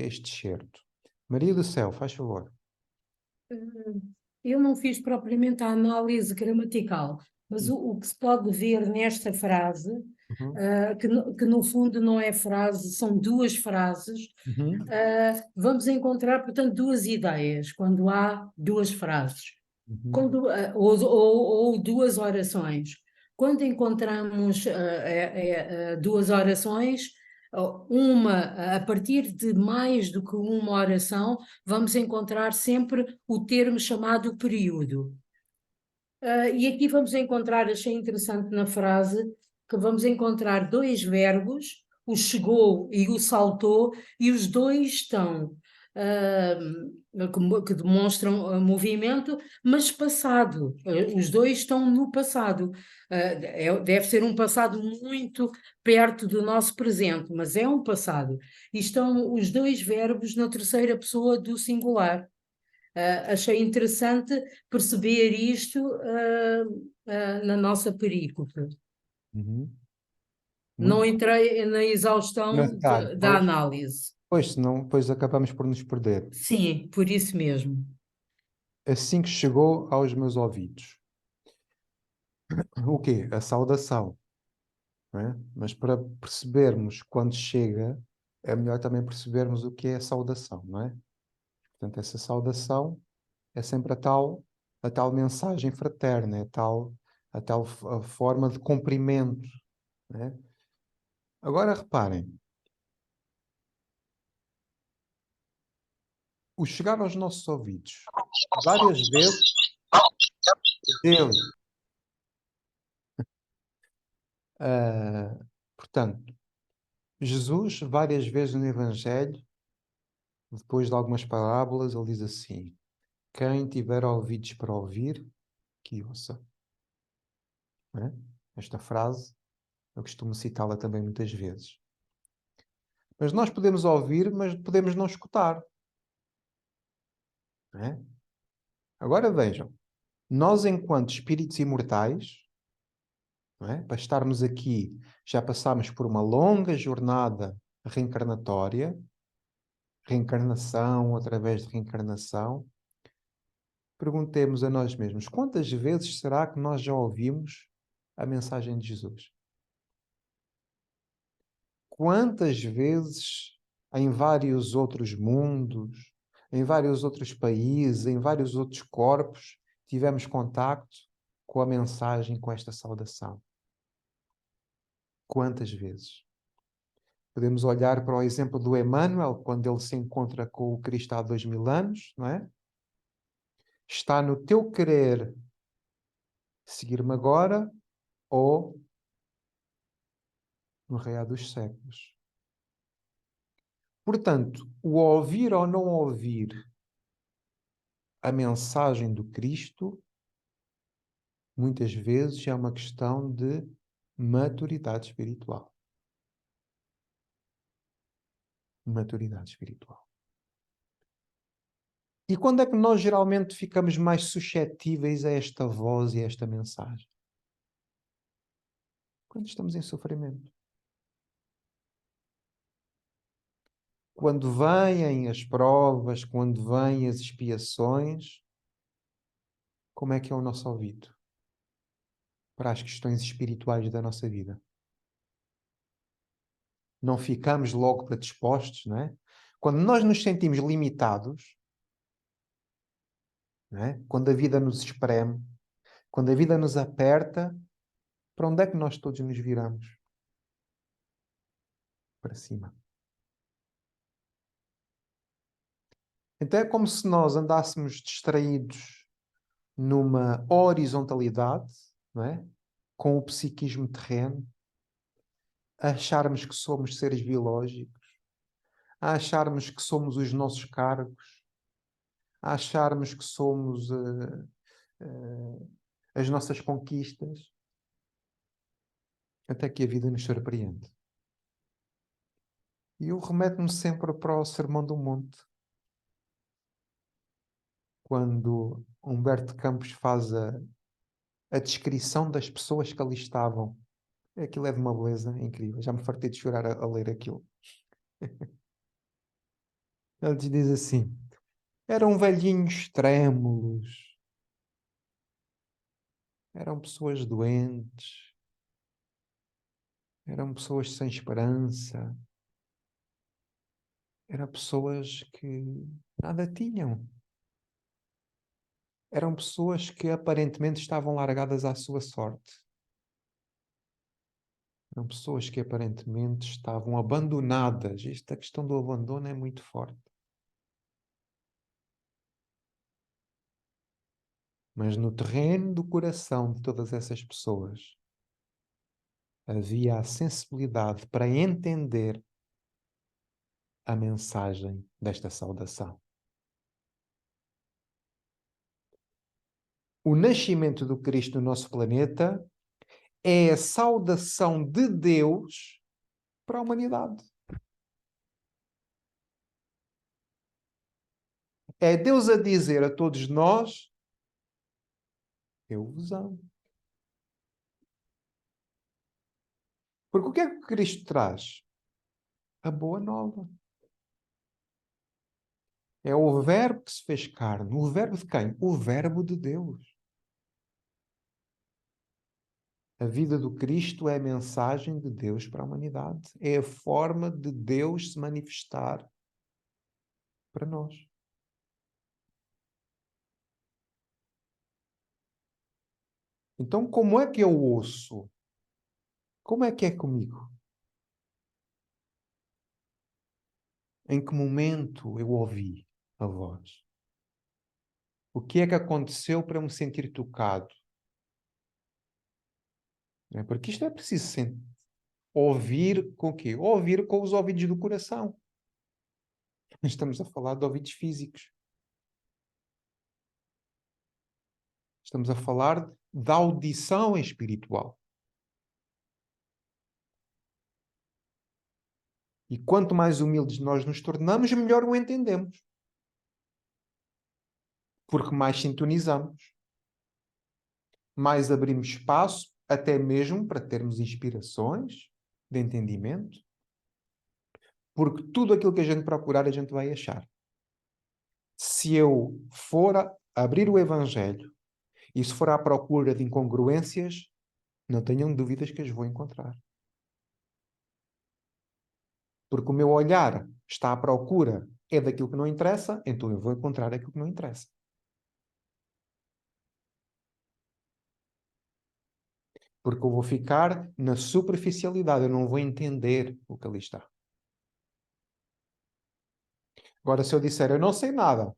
este excerto. Maria do Céu, faz favor. Eu não fiz propriamente a análise gramatical, mas o que se pode ver nesta frase, que no fundo não é frase, são duas frases, vamos encontrar, portanto, duas ideias, quando há duas frases, ou duas orações. Quando encontramos duas orações, a partir de mais do que uma oração, vamos encontrar sempre o termo chamado período. E aqui vamos encontrar, achei interessante na frase, que vamos encontrar dois verbos, o chegou e o saltou, e os dois estão, que demonstram movimento, mas passado. Os dois estão no passado. Deve ser um passado muito perto do nosso presente, mas é um passado. E estão os dois verbos na terceira pessoa do singular. Achei interessante perceber isto na nossa perícope. Não entrei na exaustão da análise. Pois, senão depois acabamos por nos perder. Sim, por isso mesmo. Assim que chegou aos meus ouvidos. O quê? A saudação. Não é? Mas para percebermos quando chega, é melhor também percebermos o que é a saudação, não é? Portanto, essa saudação é sempre a tal mensagem fraterna, a tal forma de cumprimento, não é? Agora reparem, o chegar aos nossos ouvidos, várias vezes, portanto, Jesus, várias vezes no Evangelho, depois de algumas parábolas, ele diz assim: quem tiver ouvidos para ouvir, que ouça. Não é? Esta frase, eu costumo citá-la também muitas vezes. Mas nós podemos ouvir, mas podemos não escutar. Não é? Agora vejam, nós enquanto espíritos imortais, não é? Para estarmos aqui, já passámos por uma longa jornada reencarnatória, reencarnação através de reencarnação. Perguntemos a nós mesmos, quantas vezes será que nós já ouvimos a mensagem de Jesus? Quantas vezes em vários outros mundos, em vários outros países, em vários outros corpos, tivemos contacto com a mensagem, com esta saudação? Quantas vezes? Podemos olhar para o exemplo do Emmanuel, quando ele se encontra com o Cristo há 2000 anos, não é? Está no teu querer seguir-me agora ou no real dos séculos. Portanto, o ouvir ou não ouvir a mensagem do Cristo, muitas vezes é uma questão de maturidade espiritual. Maturidade espiritual. E quando é que nós geralmente ficamos mais suscetíveis a esta voz e a esta mensagem? Quando estamos em sofrimento. Quando vêm as provas, quando vêm as expiações, como é que é o nosso ouvido para as questões espirituais da nossa vida? Não ficamos logo predispostos, não é? Quando nós nos sentimos limitados, não é? Quando a vida nos espreme, quando a vida nos aperta, para onde é que nós todos nos viramos? Para cima. Então é como se nós andássemos distraídos numa horizontalidade, não é? Com o psiquismo terreno, a acharmos que somos seres biológicos, a acharmos que somos os nossos cargos, a acharmos que somos as nossas conquistas, até que a vida nos surpreende. E eu remeto-me sempre para o Sermão do Monte, quando Humberto Campos faz a descrição das pessoas que ali estavam. Aquilo é de uma beleza incrível. Já me fartei de chorar a ler aquilo. Ele diz assim: eram velhinhos trêmulos, eram pessoas doentes, eram pessoas sem esperança, eram pessoas que nada tinham. Eram pessoas que aparentemente estavam largadas à sua sorte. Eram pessoas que aparentemente estavam abandonadas. Esta questão do abandono é muito forte. Mas no terreno do coração de todas essas pessoas havia a sensibilidade para entender a mensagem desta saudação. O nascimento do Cristo no nosso planeta é a saudação de Deus para a humanidade. É Deus a dizer a todos nós: eu vos amo. Porque o que é que Cristo traz? A boa nova. É o verbo que se fez carne. O verbo de quem? O verbo de Deus. A vida do Cristo é a mensagem de Deus para a humanidade. É a forma de Deus se manifestar para nós. Então, como é que eu ouço? Como é comigo? Em que momento eu ouvi a voz? O que é que aconteceu para eu me sentir tocado? Porque isto é preciso ouvir com o quê? Ouvir com os ouvidos do coração. Estamos a falar de ouvidos físicos. Estamos a falar da audição espiritual. E quanto mais humildes nós nos tornamos, melhor o entendemos. Porque mais sintonizamos. Mais abrimos espaço, até mesmo para termos inspirações de entendimento. Porque tudo aquilo que a gente procurar, a gente vai achar. Se eu for abrir o Evangelho e se for à procura de incongruências, não tenham dúvidas que as vou encontrar. Porque o meu olhar está à procura é daquilo que não interessa, então eu vou encontrar aquilo que não interessa. Porque eu vou ficar na superficialidade, eu não vou entender o que ali está. Agora, se eu disser, eu não sei nada,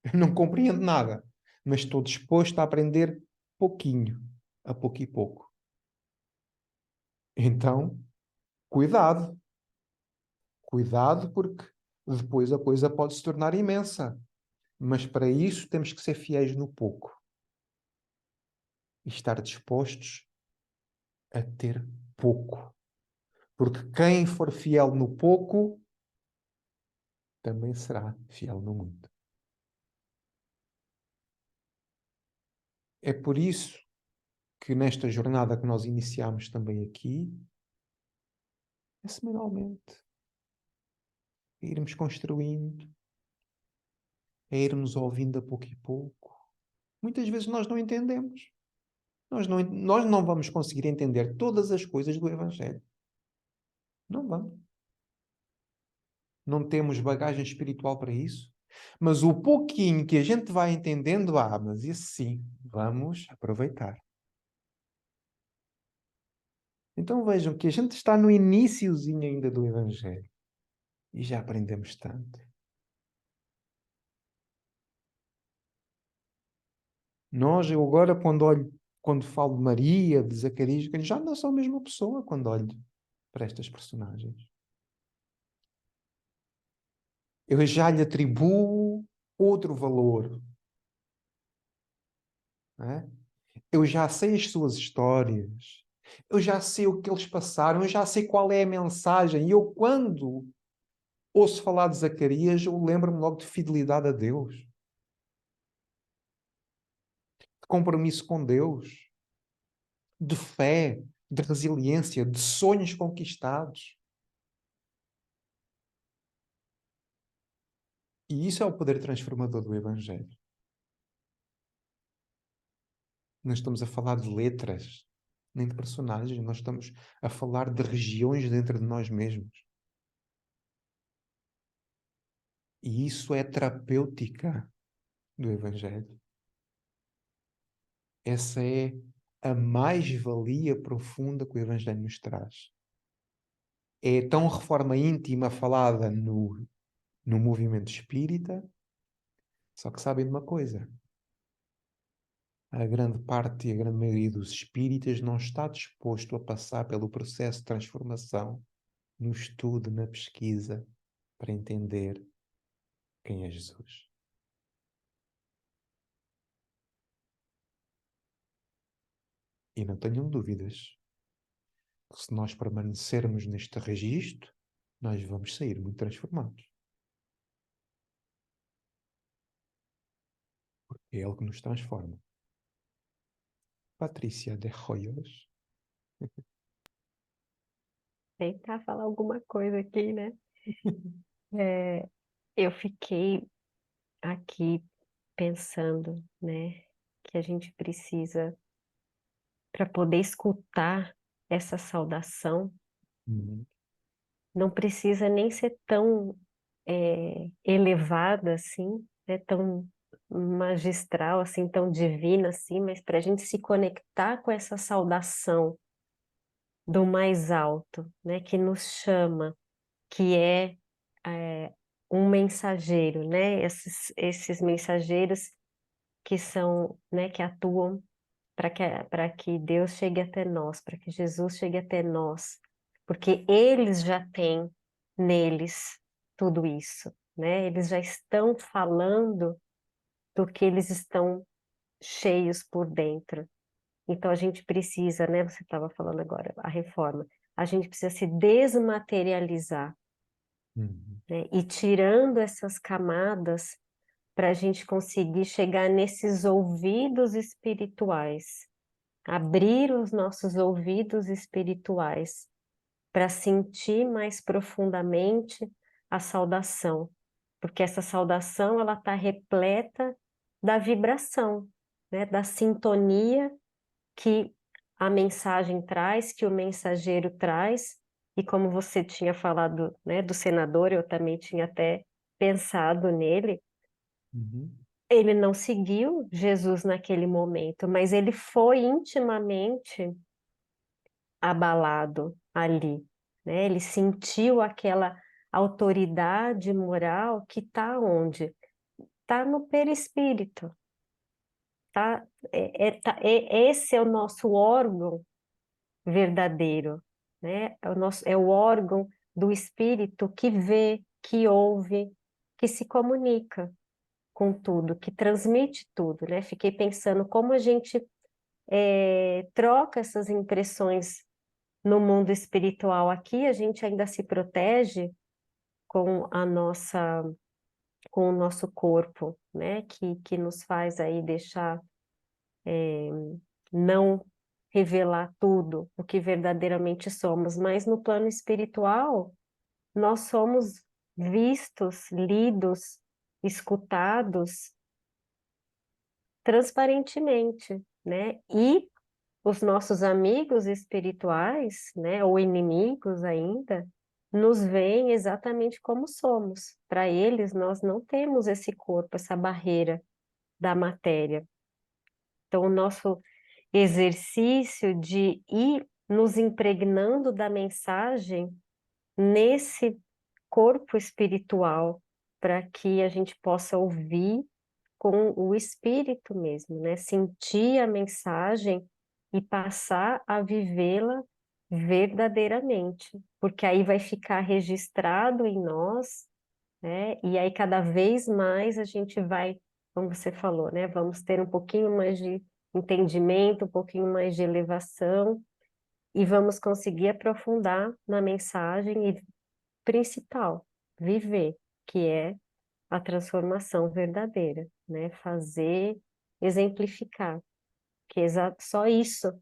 eu não compreendo nada, mas estou disposto a aprender pouquinho, a pouco e pouco. Então, cuidado. Cuidado, porque depois a coisa pode se tornar imensa. Mas para isso temos que ser fiéis no pouco. E estar dispostos a ter pouco. Porque quem for fiel no pouco, também será fiel no muito. É por isso que nesta jornada que nós iniciamos também aqui, é semanalmente. É irmos construindo, é irmos ouvindo a pouco e pouco. Muitas vezes nós não entendemos. Nós não vamos conseguir entender todas as coisas do Evangelho. Não vamos. Não temos bagagem espiritual para isso. Mas o pouquinho que a gente vai entendendo, mas isso sim, vamos aproveitar. Então vejam que a gente está no iniciozinho ainda do Evangelho. E já aprendemos tanto. Eu agora, quando falo de Maria, de Zacarias, já não sou a mesma pessoa quando olho para estas personagens. Eu já lhe atribuo outro valor. Não é? Eu já sei as suas histórias. Eu já sei o que eles passaram. Eu já sei qual é a mensagem. E eu, quando ouço falar de Zacarias, eu lembro-me logo de fidelidade a Deus. De compromisso com Deus. De fé. De resiliência. De sonhos conquistados. E isso é o poder transformador do Evangelho. Não estamos a falar de letras, nem de personagens. Nós estamos a falar de regiões dentro de nós mesmos. E isso é terapêutica do Evangelho. Essa é a mais-valia profunda que o Evangelho nos traz. É tão reforma íntima falada no movimento espírita, só que sabem de uma coisa: a grande parte e a grande maioria dos espíritas não está disposto a passar pelo processo de transformação no estudo, na pesquisa, para entender quem é Jesus. E não tenham dúvidas que se nós permanecermos neste registro, nós vamos sair muito transformados. Porque é Ele que nos transforma. Patrícia de Royos. Tentar falar alguma coisa aqui, né? Eu fiquei aqui pensando, né, que a gente precisa, para poder escutar essa saudação, não precisa nem ser tão elevada assim, né, tão magistral, assim, tão divina assim, mas para a gente se conectar com essa saudação do mais alto, né, que nos chama, que é um mensageiro, né, esses mensageiros que são, né, que atuam para que Deus chegue até nós, para que Jesus chegue até nós, porque eles já têm neles tudo isso, né? Eles já estão falando do que eles estão cheios por dentro. Então a gente precisa, né? Você estava falando agora, a reforma. A gente precisa se desmaterializar, né? E tirando essas camadas para a gente conseguir chegar nesses ouvidos espirituais, abrir os nossos ouvidos espirituais para sentir mais profundamente a saudação, porque essa saudação ela está repleta da vibração, né, da sintonia que a mensagem traz, que o mensageiro traz, e como você tinha falado, né, do senador, eu também tinha até pensado nele. Ele não seguiu Jesus naquele momento, mas ele foi intimamente abalado ali, né? Ele sentiu aquela autoridade moral que está onde? Está no perispírito. Esse é o nosso órgão verdadeiro, né? É o órgão do espírito que vê, que ouve, que se comunica com tudo, que transmite tudo, né? Fiquei pensando como a gente troca essas impressões no mundo espiritual. Aqui a gente ainda se protege com com o nosso corpo, né? Que nos faz aí deixar não revelar tudo o que verdadeiramente somos, mas no plano espiritual nós somos vistos, lidos, escutados transparentemente, né? E os nossos amigos espirituais, né, ou inimigos ainda, nos veem exatamente como somos. Para eles, nós não temos esse corpo, essa barreira da matéria. Então, o nosso exercício de ir nos impregnando da mensagem nesse corpo espiritual, para que a gente possa ouvir com o espírito mesmo, né? Sentir a mensagem e passar a vivê-la verdadeiramente, porque aí vai ficar registrado em nós, né? E aí cada vez mais a gente vai, como você falou, né? Vamos ter um pouquinho mais de entendimento, um pouquinho mais de elevação e vamos conseguir aprofundar na mensagem e principal, viver, que é a transformação verdadeira, né? Fazer, exemplificar, que é só isso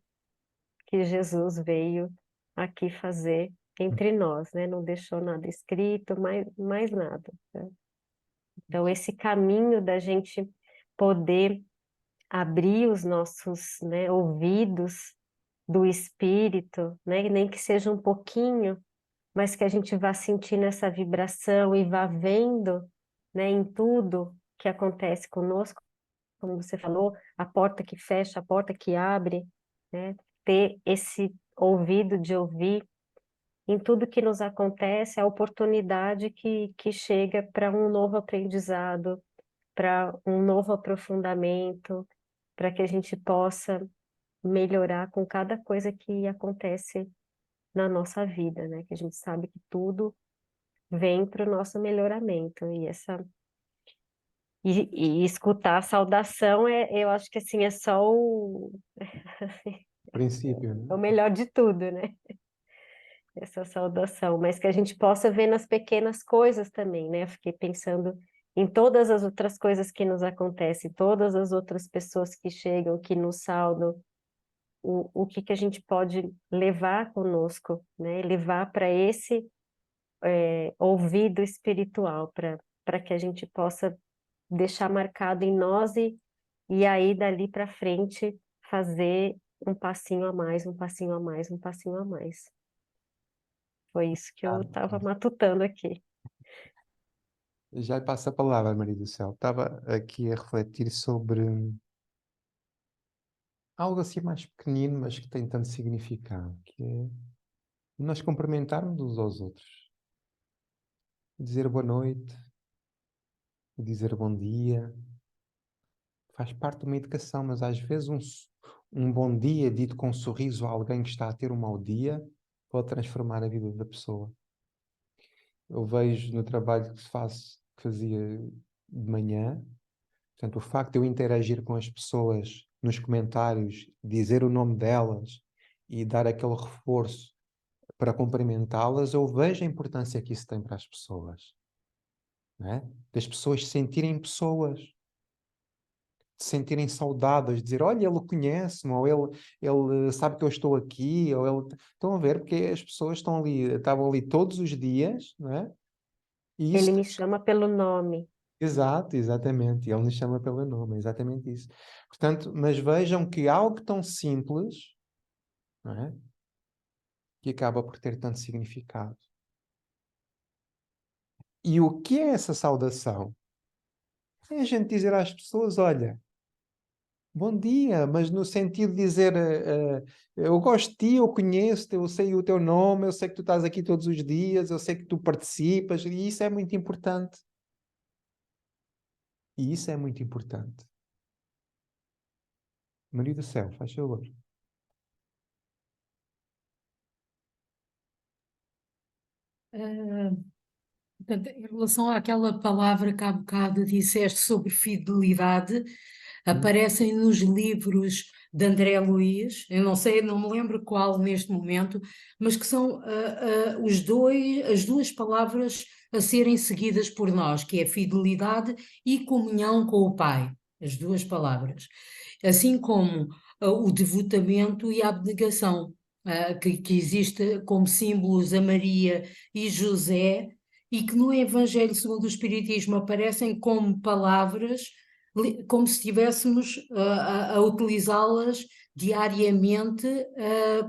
que Jesus veio aqui fazer entre nós, né? Não deixou nada escrito, mais nada, né? Então, esse caminho da gente poder abrir os nossos, né, ouvidos do Espírito, né? Nem que seja um pouquinho, mas que a gente vá sentindo essa vibração e vá vendo, né, em tudo que acontece conosco, como você falou, a porta que fecha, a porta que abre, né? Ter esse ouvido de ouvir em tudo que nos acontece, a oportunidade que chega para um novo aprendizado, para um novo aprofundamento, para que a gente possa melhorar com cada coisa que acontece na nossa vida, né? Que a gente sabe que tudo vem para o nosso melhoramento. E escutar a saudação, eu acho que assim, é só Princípio, é o né? melhor de tudo, né? Essa saudação, mas que a gente possa ver nas pequenas coisas também, né? Fiquei pensando em todas as outras coisas que nos acontecem, todas as outras pessoas que chegam, que nos saudam, o que a gente pode levar conosco, né? Levar para esse ouvido espiritual, para que a gente possa deixar marcado em nós e aí dali para frente fazer um passinho a mais, um passinho a mais, um passinho a mais. Foi isso que eu estava matutando aqui. Já lhe passo a palavra, Maria do Céu. Estava aqui a refletir sobre algo assim mais pequenino, mas que tem tanto significado, que é nós cumprimentarmos uns aos outros. Dizer boa noite, dizer bom dia, faz parte de uma educação, mas às vezes um bom dia dito com um sorriso a alguém que está a ter um mau dia pode transformar a vida da pessoa. Eu vejo no trabalho que fazia de manhã, portanto, o facto de eu interagir com as pessoas nos comentários, dizer o nome delas e dar aquele reforço para cumprimentá-las, eu vejo a importância que isso tem para as pessoas, não é? Das pessoas se sentirem pessoas, se sentirem saudadas, dizer, olha, ele conhece-me, ou ele sabe que eu estou aqui, ou ele... Estão a ver, porque as pessoas estavam ali todos os dias, não é? E isso... Ele me chama pelo nome. Exato, exatamente. Ele nos chama pelo nome, é exatamente isso. Portanto, mas vejam que algo tão simples, não é? Que acaba por ter tanto significado. E o que é essa saudação? É a gente dizer às pessoas, olha, bom dia, mas no sentido de dizer, eu gosto de ti, eu conheço-te, eu sei o teu nome, eu sei que tu estás aqui todos os dias, eu sei que tu participas, e isso é muito importante. E isso é muito importante. Maria do Céu, faz favor. Portanto, em relação àquela palavra que há bocado disseste sobre fidelidade, aparecem nos livros de André Luiz, eu não sei, não me lembro qual neste momento, mas que são as duas palavras a serem seguidas por nós, que é fidelidade e comunhão com o Pai, as duas palavras. Assim como o devotamento e a abnegação, que existe como símbolos a Maria e José, e que no Evangelho segundo o Espiritismo aparecem como palavras, como se estivéssemos a utilizá-las diariamente,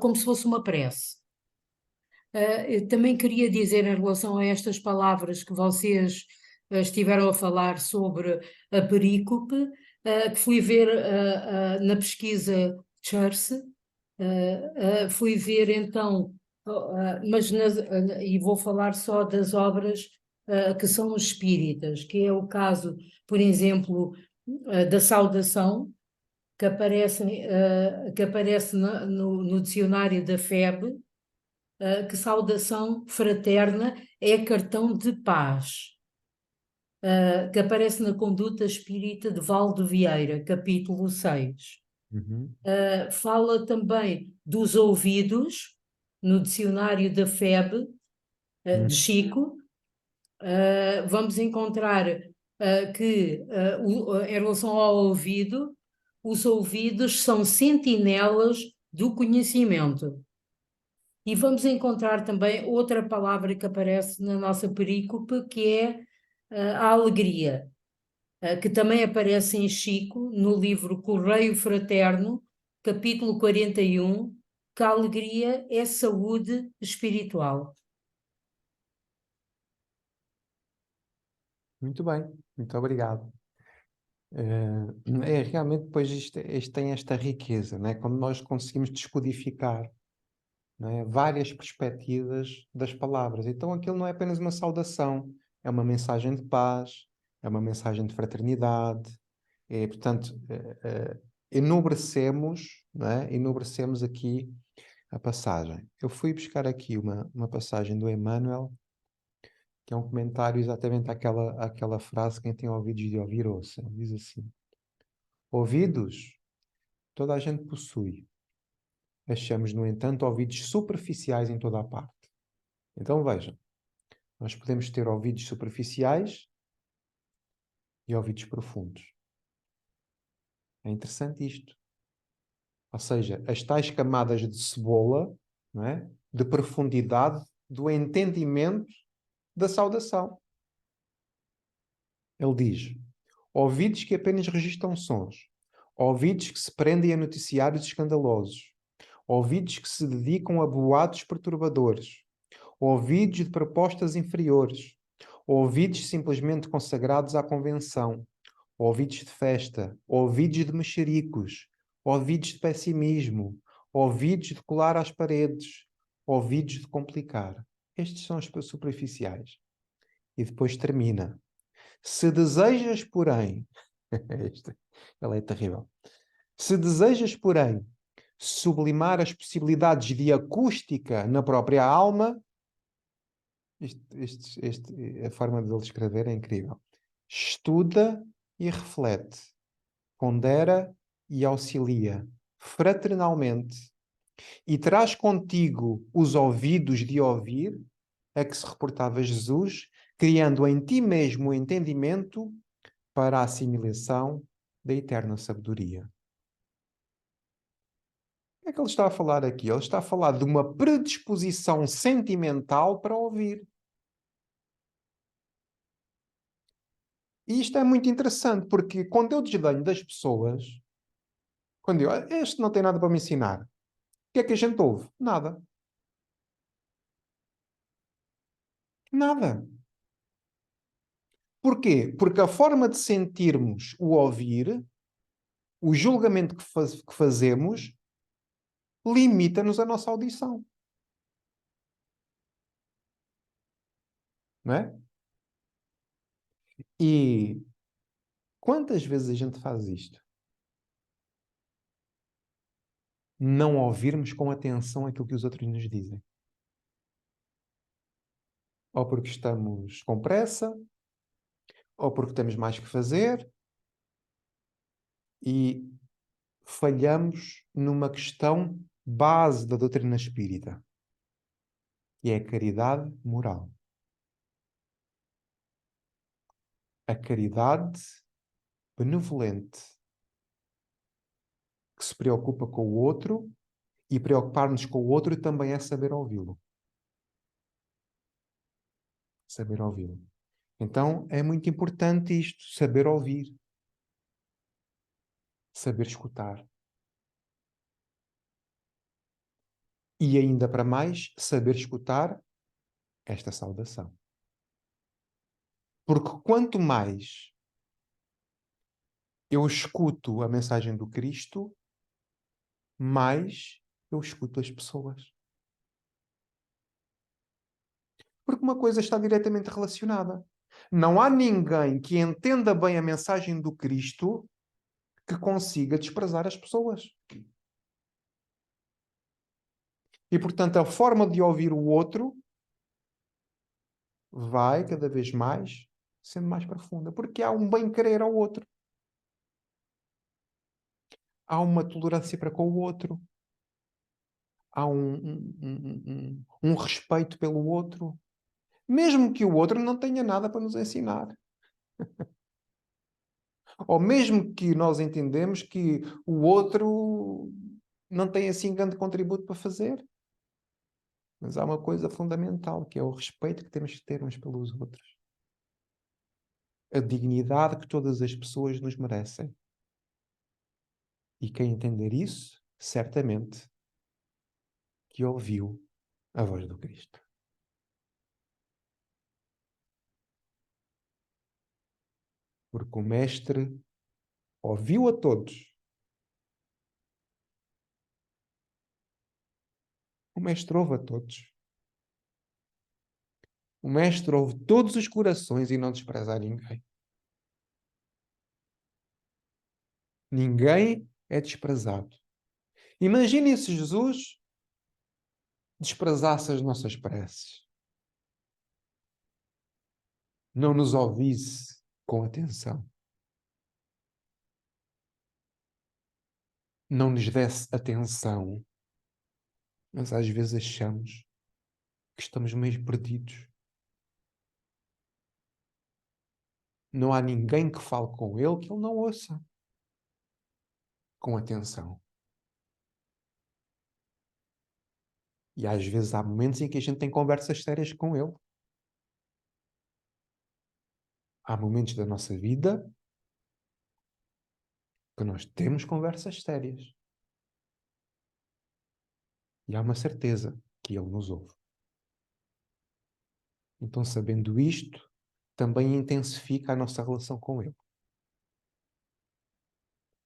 como se fosse uma prece. Eu também queria dizer em relação a estas palavras que vocês estiveram a falar sobre a perícope, que fui ver na pesquisa Church, fui ver então, e vou falar só das obras que são espíritas, que é o caso, por exemplo, da saudação, que aparece no dicionário da FEB, que saudação fraterna é cartão de paz, que aparece na Conduta Espírita de Valdo Vieira, capítulo 6. Uhum. Fala também dos ouvidos, no dicionário da FEB, de Chico. Vamos encontrar que, em relação ao ouvido, os ouvidos são sentinelas do conhecimento. E vamos encontrar também outra palavra que aparece na nossa perícope, que é a alegria, que também aparece em Chico, no livro Correio Fraterno, capítulo 41, que a alegria é saúde espiritual. Muito bem, muito obrigado. Realmente depois isto tem esta riqueza, né? Quando nós conseguimos descodificar, né, várias perspectivas das palavras. Então aquilo não é apenas uma saudação, é uma mensagem de paz, é uma mensagem de fraternidade, portanto, enobrecemos, né? Enobrecemos aqui a passagem. Eu fui buscar aqui uma passagem do Emmanuel, que é um comentário exatamente àquela frase: quem tem ouvidos de ouvir, ouça. Ele diz assim: ouvidos, toda a gente possui. Achamos, no entanto, ouvidos superficiais em toda a parte. Então vejam, nós podemos ter ouvidos superficiais e ouvidos profundos. É interessante isto. Ou seja, as tais camadas de cebola, não é? De profundidade do entendimento da saudação. Ele diz: ouvidos que apenas registram sons, ouvidos que se prendem a noticiários escandalosos, ouvidos que se dedicam a boatos perturbadores, ouvidos de propostas inferiores, ouvidos simplesmente consagrados à convenção, ouvidos de festa, ouvidos de mexericos, ouvidos de pessimismo, ouvidos de colar às paredes, ouvidos de complicar. Estes são os superficiais. E depois termina: se desejas, porém, ela é terrível. Se desejas, porém, sublimar as possibilidades de acústica na própria alma, a forma dele escrever é incrível. Estuda e reflete, pondera e auxilia fraternalmente, e traz contigo os ouvidos de ouvir a que se reportava Jesus, criando em ti mesmo o entendimento para a assimilação da eterna sabedoria. O que é que ele está a falar aqui? Ele está a falar de uma predisposição sentimental para ouvir. E isto é muito interessante, porque quando eu desdenho das pessoas, quando eu, este não tem nada para me ensinar, o que é que a gente ouve? Nada. Nada. Porquê? Porque a forma de sentirmos o ouvir, o julgamento que fazemos, limita-nos a nossa audição. Não é? E quantas vezes a gente faz isto? Não ouvirmos com atenção aquilo que os outros nos dizem. Ou porque estamos com pressa, ou porque temos mais que fazer, e falhamos numa questão base da doutrina espírita, que é a caridade moral. A caridade benevolente, que se preocupa com o outro, e preocupar-nos com o outro também é saber ouvi-lo. Saber ouvi-lo. Então é muito importante isto, saber ouvir, saber escutar. E ainda para mais, saber escutar esta saudação. Porque quanto mais eu escuto a mensagem do Cristo, mais eu escuto as pessoas. Porque uma coisa está diretamente relacionada. Não há ninguém que entenda bem a mensagem do Cristo que consiga desprezar as pessoas. E, portanto, a forma de ouvir o outro vai cada vez mais sendo mais profunda. Porque há um bem-querer ao outro. Há uma tolerância para com o outro. Há um respeito pelo outro. Mesmo que o outro não tenha nada para nos ensinar. Ou mesmo que nós entendemos que o outro não tem assim grande contributo para fazer. Mas há uma coisa fundamental, que é o respeito que temos que ter uns pelos outros. A dignidade que todas as pessoas nos merecem. E quem entender isso, certamente que ouviu a voz do Cristo. Porque o Mestre ouviu a todos. O Mestre ouve a todos. O Mestre ouve todos os corações e não despreza ninguém. Ninguém é desprezado. Imaginem se Jesus desprezasse as nossas preces. Não nos ouvisse com atenção. Não nos desse atenção. Mas às vezes achamos que estamos meio perdidos. Não há ninguém que fale com ele que ele não ouça com atenção. E às vezes há momentos em que a gente tem conversas sérias com ele. Há momentos da nossa vida que nós temos conversas sérias. E há uma certeza que ele nos ouve. Então, sabendo isto, também intensifica a nossa relação com ele.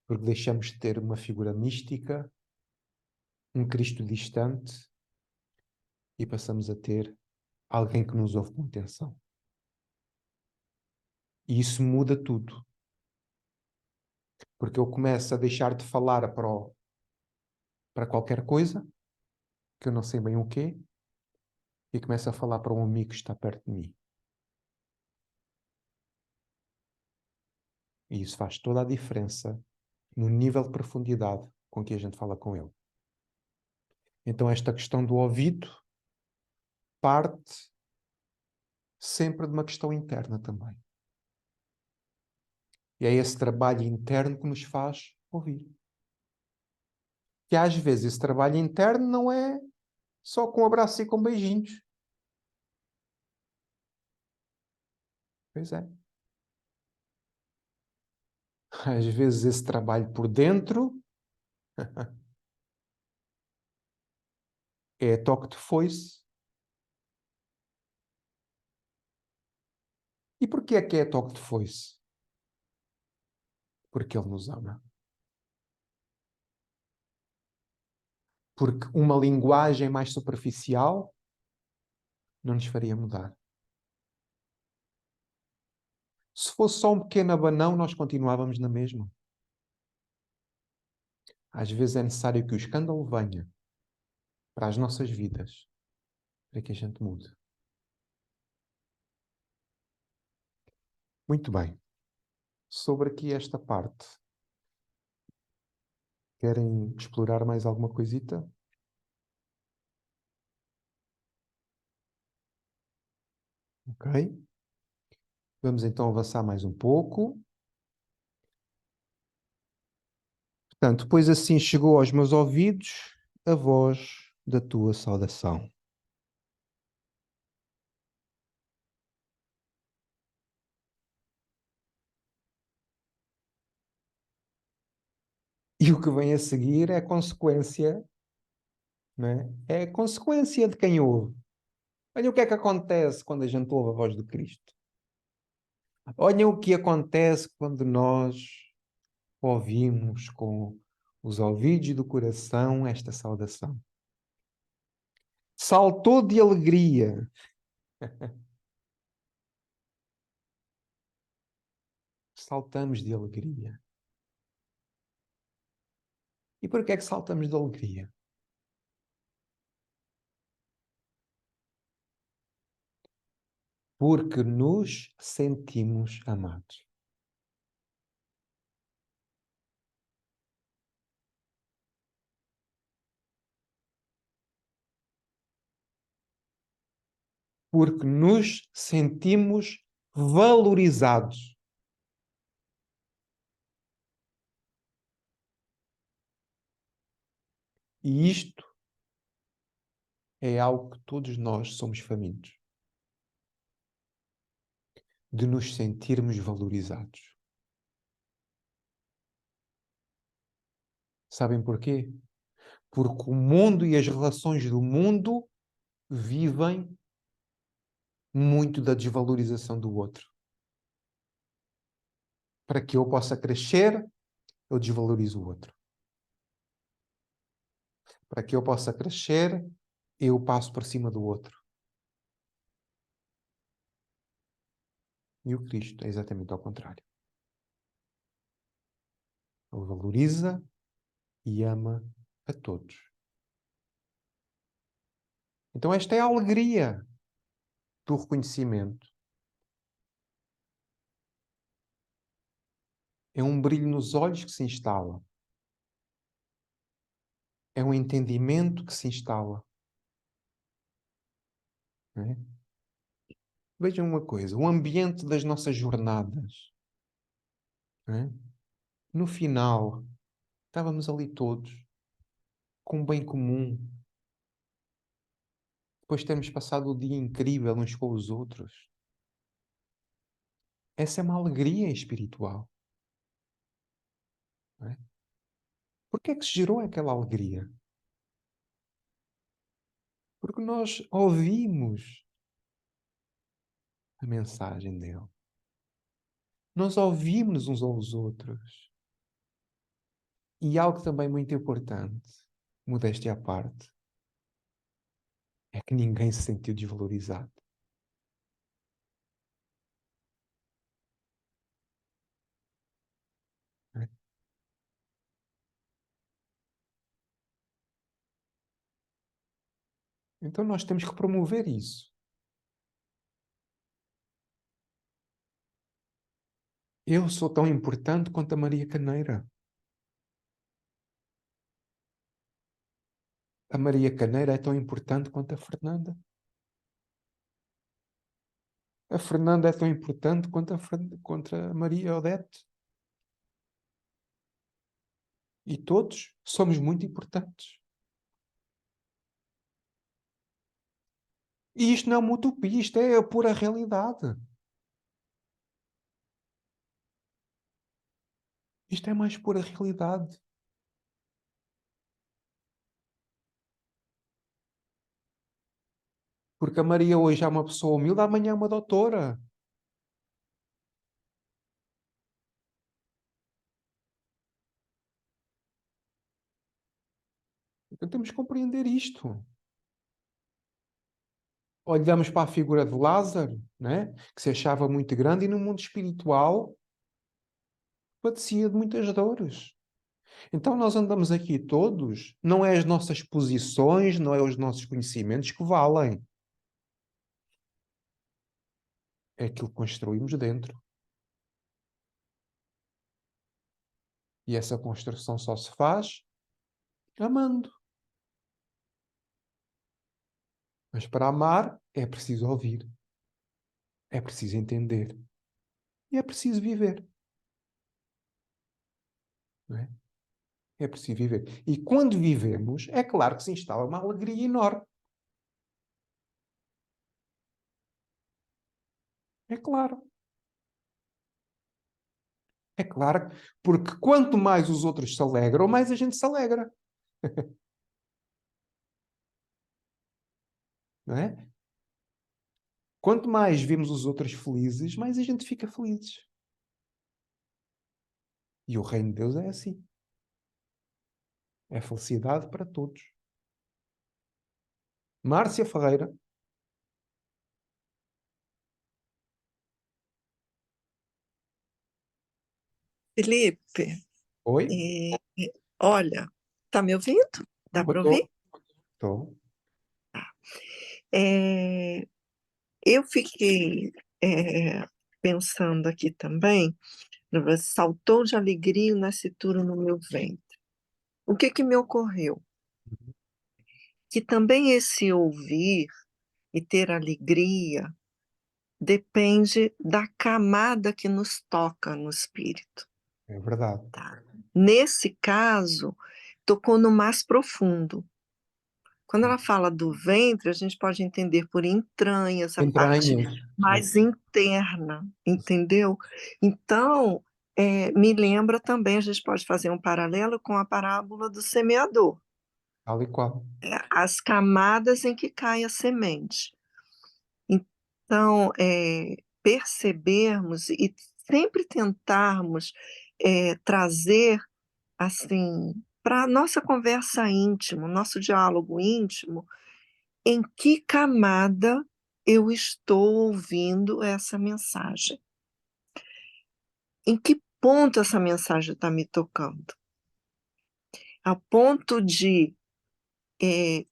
Porque deixamos de ter uma figura mística, um Cristo distante, e passamos a ter alguém que nos ouve com atenção. E isso muda tudo. Porque eu começo a deixar de falar para qualquer coisa, que eu não sei bem o quê, e começo a falar para um amigo que está perto de mim. E isso faz toda a diferença no nível de profundidade com que a gente fala com ele. Então esta questão do ouvido parte sempre de uma questão interna também. E é esse trabalho interno que nos faz ouvir. Que às vezes esse trabalho interno não é só com abraço e com beijinhos. Pois é. Às vezes esse trabalho por dentro é toque de foice. E porquê é que é toque de foice? Porque ele nos ama. Porque uma linguagem mais superficial não nos faria mudar. Se fosse só um pequeno abanão, nós continuávamos na mesma. Às vezes é necessário que o escândalo venha para as nossas vidas, para que a gente mude. Muito bem. Sobre aqui esta parte, querem explorar mais alguma coisita? Ok. Vamos então avançar mais um pouco. Portanto, pois assim chegou aos meus ouvidos a voz da tua saudação. E o que vem a seguir é consequência, não é? É consequência de quem ouve. Olha o que é que acontece quando a gente ouve a voz do Cristo. Olhem o que acontece quando nós ouvimos com os ouvidos do coração esta saudação. Saltou de alegria. Saltamos de alegria. E por que é que saltamos de alegria? Porque nos sentimos amados. Porque nos sentimos valorizados. E isto é algo que todos nós somos famintos. De nos sentirmos valorizados. Sabem porquê? Porque o mundo e as relações do mundo vivem muito da desvalorização do outro. Para que eu possa crescer, eu desvalorizo o outro. Para que eu possa crescer, eu passo por cima do outro. E o Cristo é exatamente ao contrário. Ele valoriza e ama a todos. Então esta é a alegria do reconhecimento. É um brilho nos olhos que se instala. É um entendimento que se instala. Não é? Vejam uma coisa, o ambiente das nossas jornadas. Não é? No final, estávamos ali todos, com um bem comum. Depois termos passado o dia incrível uns com os outros. Essa é uma alegria espiritual. Não é? Por que é que se gerou aquela alegria? Porque nós ouvimos a mensagem dele. Nós ouvimos uns aos outros. E algo também muito importante, modéstia à parte, é que ninguém se sentiu desvalorizado. Não é? Então nós temos que promover isso. Eu sou tão importante quanto a Maria Caneira. A Maria Caneira é tão importante quanto a Fernanda. A Fernanda é tão importante quanto a Maria Odete. E todos somos muito importantes. E isto não é uma utopia, isto é a pura realidade. Isto é mais pura realidade. Porque a Maria hoje é uma pessoa humilde, amanhã é uma doutora. Então temos que compreender isto. Olhamos para a figura de Lázaro, né? Que se achava muito grande e no mundo espiritual padecia de muitas dores. Então nós andamos aqui todos, não é as nossas posições, não é os nossos conhecimentos que valem. É aquilo que construímos dentro. E essa construção só se faz amando. Mas para amar é preciso ouvir. É preciso entender. E é preciso viver. Não é? É preciso viver. E quando vivemos, é claro que se instala uma alegria enorme. É claro. É claro, porque quanto mais os outros se alegram, mais a gente se alegra. Não é? Quanto mais vemos os outros felizes, mais a gente fica feliz. E o reino de Deus é assim. É felicidade para todos. Márcia Ferreira. Felipe, Oi? olha, tá me ouvindo? Dá para ouvir? Estou. É, eu fiquei pensando aqui também, saltou de alegria o nascituro no meu ventre. O que que me ocorreu? Que também esse ouvir e ter alegria depende da camada que nos toca no espírito. É verdade. Tá? Nesse caso, tocou no mais profundo. Quando ela fala do ventre, a gente pode entender por entranhas, a parte Entranhas. mais interna, entendeu? Então, me lembra também, a gente pode fazer um paralelo com a parábola do semeador. Tal e qual. As camadas em que cai a semente. Então, percebermos e sempre tentarmos trazer assim, para a nossa conversa íntima, nosso diálogo íntimo, em que camada eu estou ouvindo essa mensagem? Em que ponto essa mensagem está me tocando? A ponto de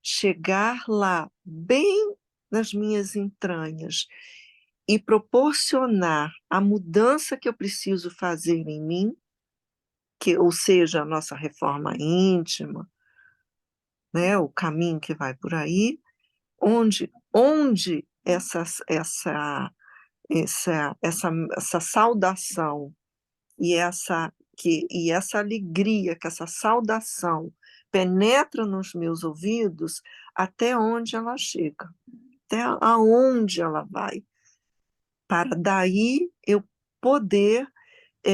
chegar lá, bem nas minhas entranhas, e proporcionar a mudança que eu preciso fazer em mim, ou seja, a nossa reforma íntima, né, o caminho que vai por aí, onde essa saudação e essa alegria, que essa saudação penetra nos meus ouvidos, até onde ela chega, até aonde ela vai, para daí eu poder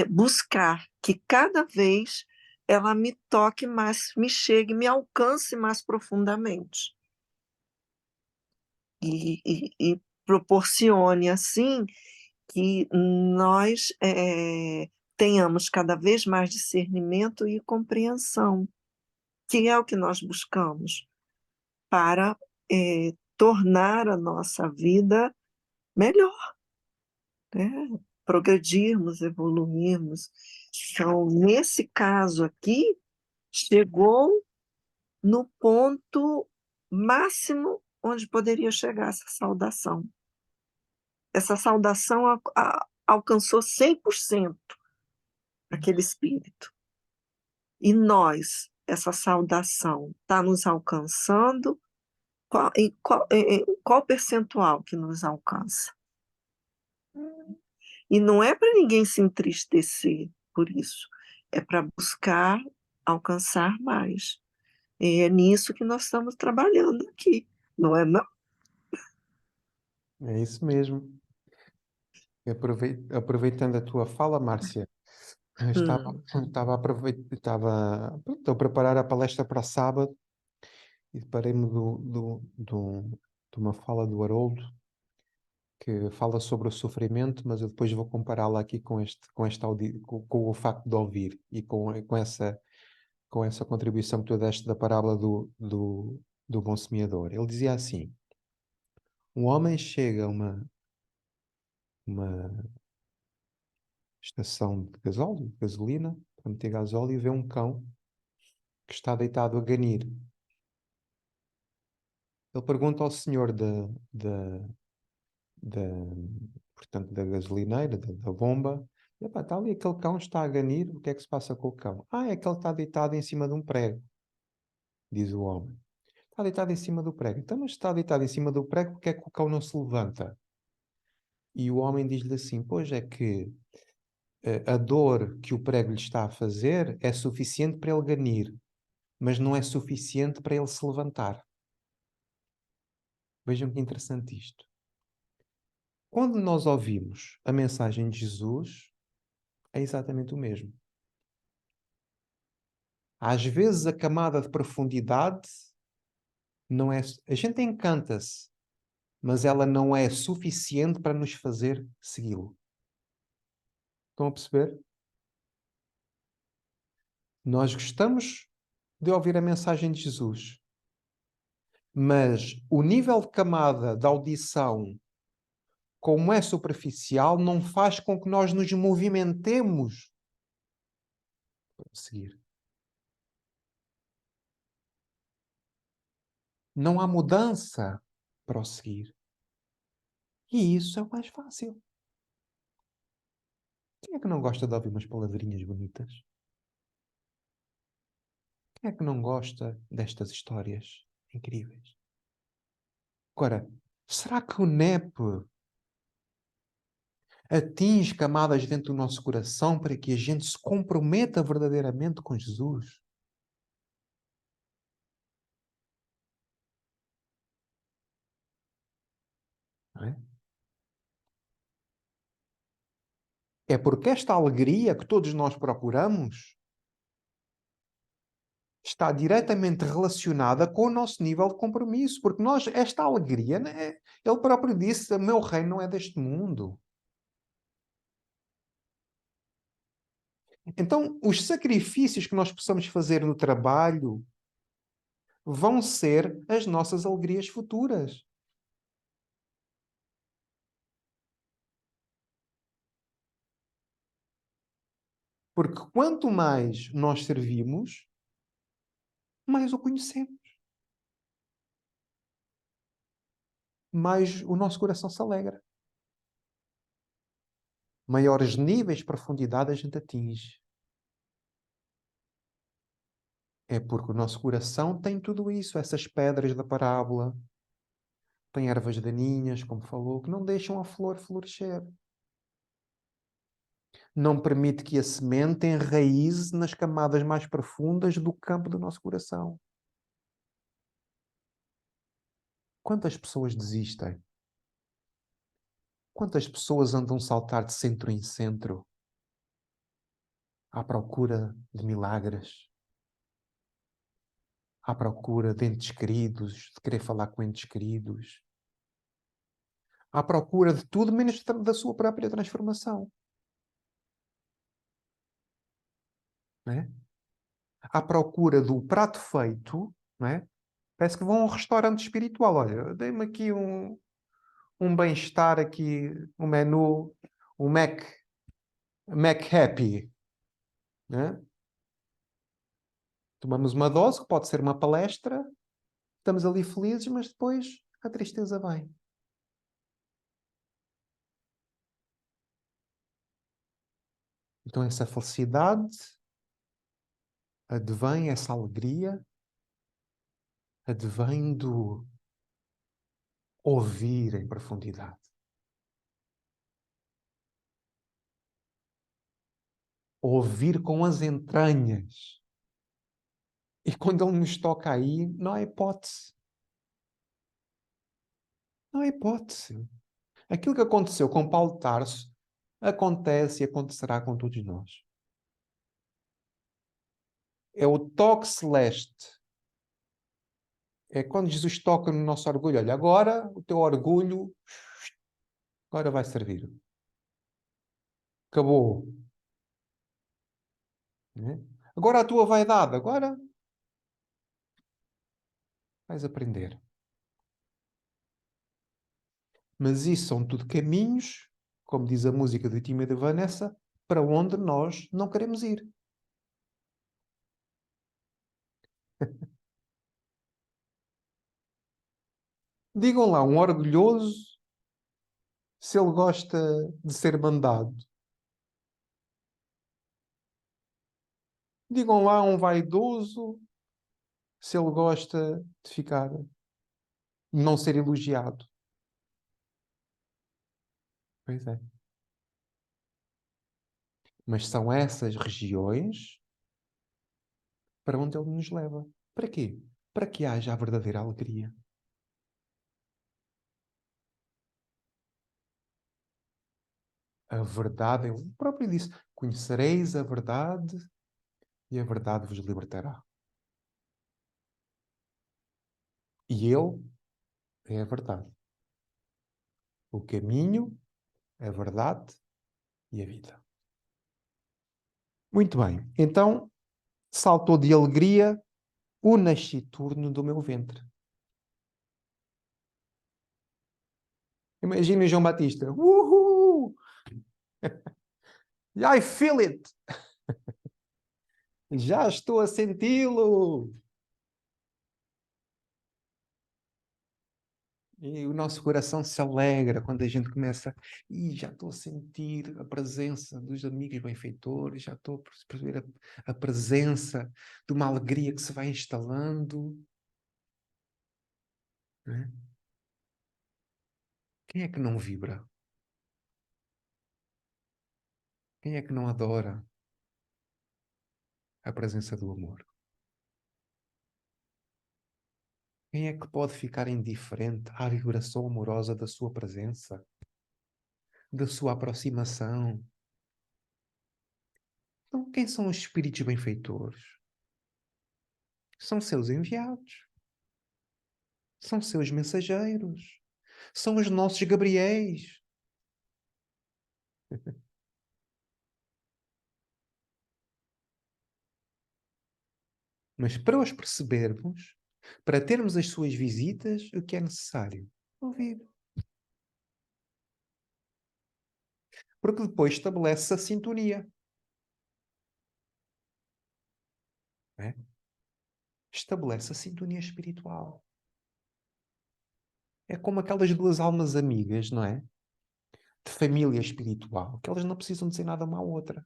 buscar que cada vez ela me toque mais, me chegue, me alcance mais profundamente. E proporcione, assim, que nós tenhamos cada vez mais discernimento e compreensão, que é o que nós buscamos para tornar a nossa vida melhor, né? Progredirmos, evoluirmos. Então, nesse caso aqui, chegou no ponto máximo onde poderia chegar essa saudação. Essa saudação alcançou 100% aquele espírito. E nós, essa saudação está nos alcançando? Qual percentual que nos alcança? E não é para ninguém se entristecer por isso, é para buscar alcançar mais. É nisso que nós estamos trabalhando aqui, não é não? É isso mesmo. Aproveitando a tua fala, Márcia, pronto, a preparar a palestra para sábado e deparei-me de uma fala do Haroldo que fala sobre o sofrimento, mas eu depois vou compará-la aqui com o facto de ouvir e com essa contribuição que tu deste da parábola do bom semeador. Ele dizia assim: um homem chega a uma estação de gasolina, para meter gasóleo, e vê um cão que está deitado a ganir. Ele pergunta ao senhor da, portanto, da gasolineira, da bomba: epá, está ali aquele cão, está a ganir, o que é que se passa com o cão? Ah, é que ele está deitado em cima de um prego, diz o homem. Está deitado em cima do prego. Então, mas está deitado em cima do prego, porque é que o cão não se levanta? E o homem diz-lhe assim: pois é que a dor que o prego lhe está a fazer é suficiente para ele ganir, mas não é suficiente para ele se levantar. Vejam que interessante isto. Quando nós ouvimos a mensagem de Jesus, é exatamente o mesmo. Às vezes a camada de profundidade não é... A gente encanta-se, mas ela não é suficiente para nos fazer segui-lo. Estão a perceber? Nós gostamos de ouvir a mensagem de Jesus, mas o nível de camada de audição, como é superficial, não faz com que nós nos movimentemos para seguir. Não há mudança para o seguir. E isso é o mais fácil. Quem é que não gosta de ouvir umas palavrinhas bonitas? Quem é que não gosta destas histórias incríveis? Agora, será que o NEP atinge camadas dentro do nosso coração para que a gente se comprometa verdadeiramente com Jesus? Não é? É porque esta alegria que todos nós procuramos está diretamente relacionada com o nosso nível de compromisso, porque esta alegria, né, ele próprio disse: o meu reino não é deste mundo. Então, os sacrifícios que nós possamos fazer no trabalho vão ser as nossas alegrias futuras. Porque quanto mais nós servimos, mais o conhecemos. Mais o nosso coração se alegra. Maiores níveis de profundidade a gente atinge. É porque o nosso coração tem tudo isso, essas pedras da parábola, tem ervas daninhas, como falou, que não deixam a flor florescer. Não permite que a semente enraize nas camadas mais profundas do campo do nosso coração. Quantas pessoas desistem? Quantas pessoas andam a saltar de centro em centro à procura de milagres? À procura de entes queridos, de querer falar com entes queridos? À procura de tudo menos da sua própria transformação. Não é? À procura do prato feito, não é? Parece que vão a um restaurante espiritual. Olha, dei-me aqui um bem-estar aqui, um menu, um Mac Happy. Né? Tomamos uma dose, que pode ser uma palestra, estamos ali felizes, mas depois a tristeza vem. Então essa felicidade advém, essa alegria, advém do ouvir em profundidade. Ouvir com as entranhas. E quando Ele nos toca aí, não há hipótese. Não há hipótese. Aquilo que aconteceu com Paulo de Tarso acontece e acontecerá com todos nós. É o toque celeste. É quando Jesus toca no nosso orgulho. Olha, agora o teu orgulho agora vai servir. Acabou. Né? Agora a tua vaidade. Agora vais aprender. Mas isso são tudo caminhos, como diz a música do Tim e da Vanessa, para onde nós não queremos ir. Digam lá, um orgulhoso, se ele gosta de ser mandado. Digam lá, um vaidoso, se ele gosta de ficar, não ser elogiado. Pois é. Mas são essas regiões para onde ele nos leva. Para quê? Para que haja a verdadeira alegria. A verdade, o próprio disse, conhecereis a verdade e a verdade vos libertará. E Ele é a verdade. O caminho, a verdade e a vida. Muito bem. Então, saltou de alegria o nasciturno do meu ventre. Imagina João Batista. Uhul! I feel it! Já estou a senti-lo! E o nosso coração se alegra quando a gente começa. E já estou a sentir a presença dos amigos benfeitores, já estou a perceber a presença de uma alegria que se vai instalando. Não é? Quem é que não vibra? Quem é que não adora a presença do amor? Quem é que pode ficar indiferente à vibração amorosa da sua presença? Da sua aproximação? Então, quem são os espíritos benfeitores? São seus enviados. São seus mensageiros. São os nossos Gabriéis. Mas para os percebermos, para termos as suas visitas, o que é necessário? Ouvir. Porque depois estabelece a sintonia. Não é? Estabelece a sintonia espiritual. É como aquelas duas almas amigas, não é? De família espiritual, que elas não precisam dizer nada uma à outra.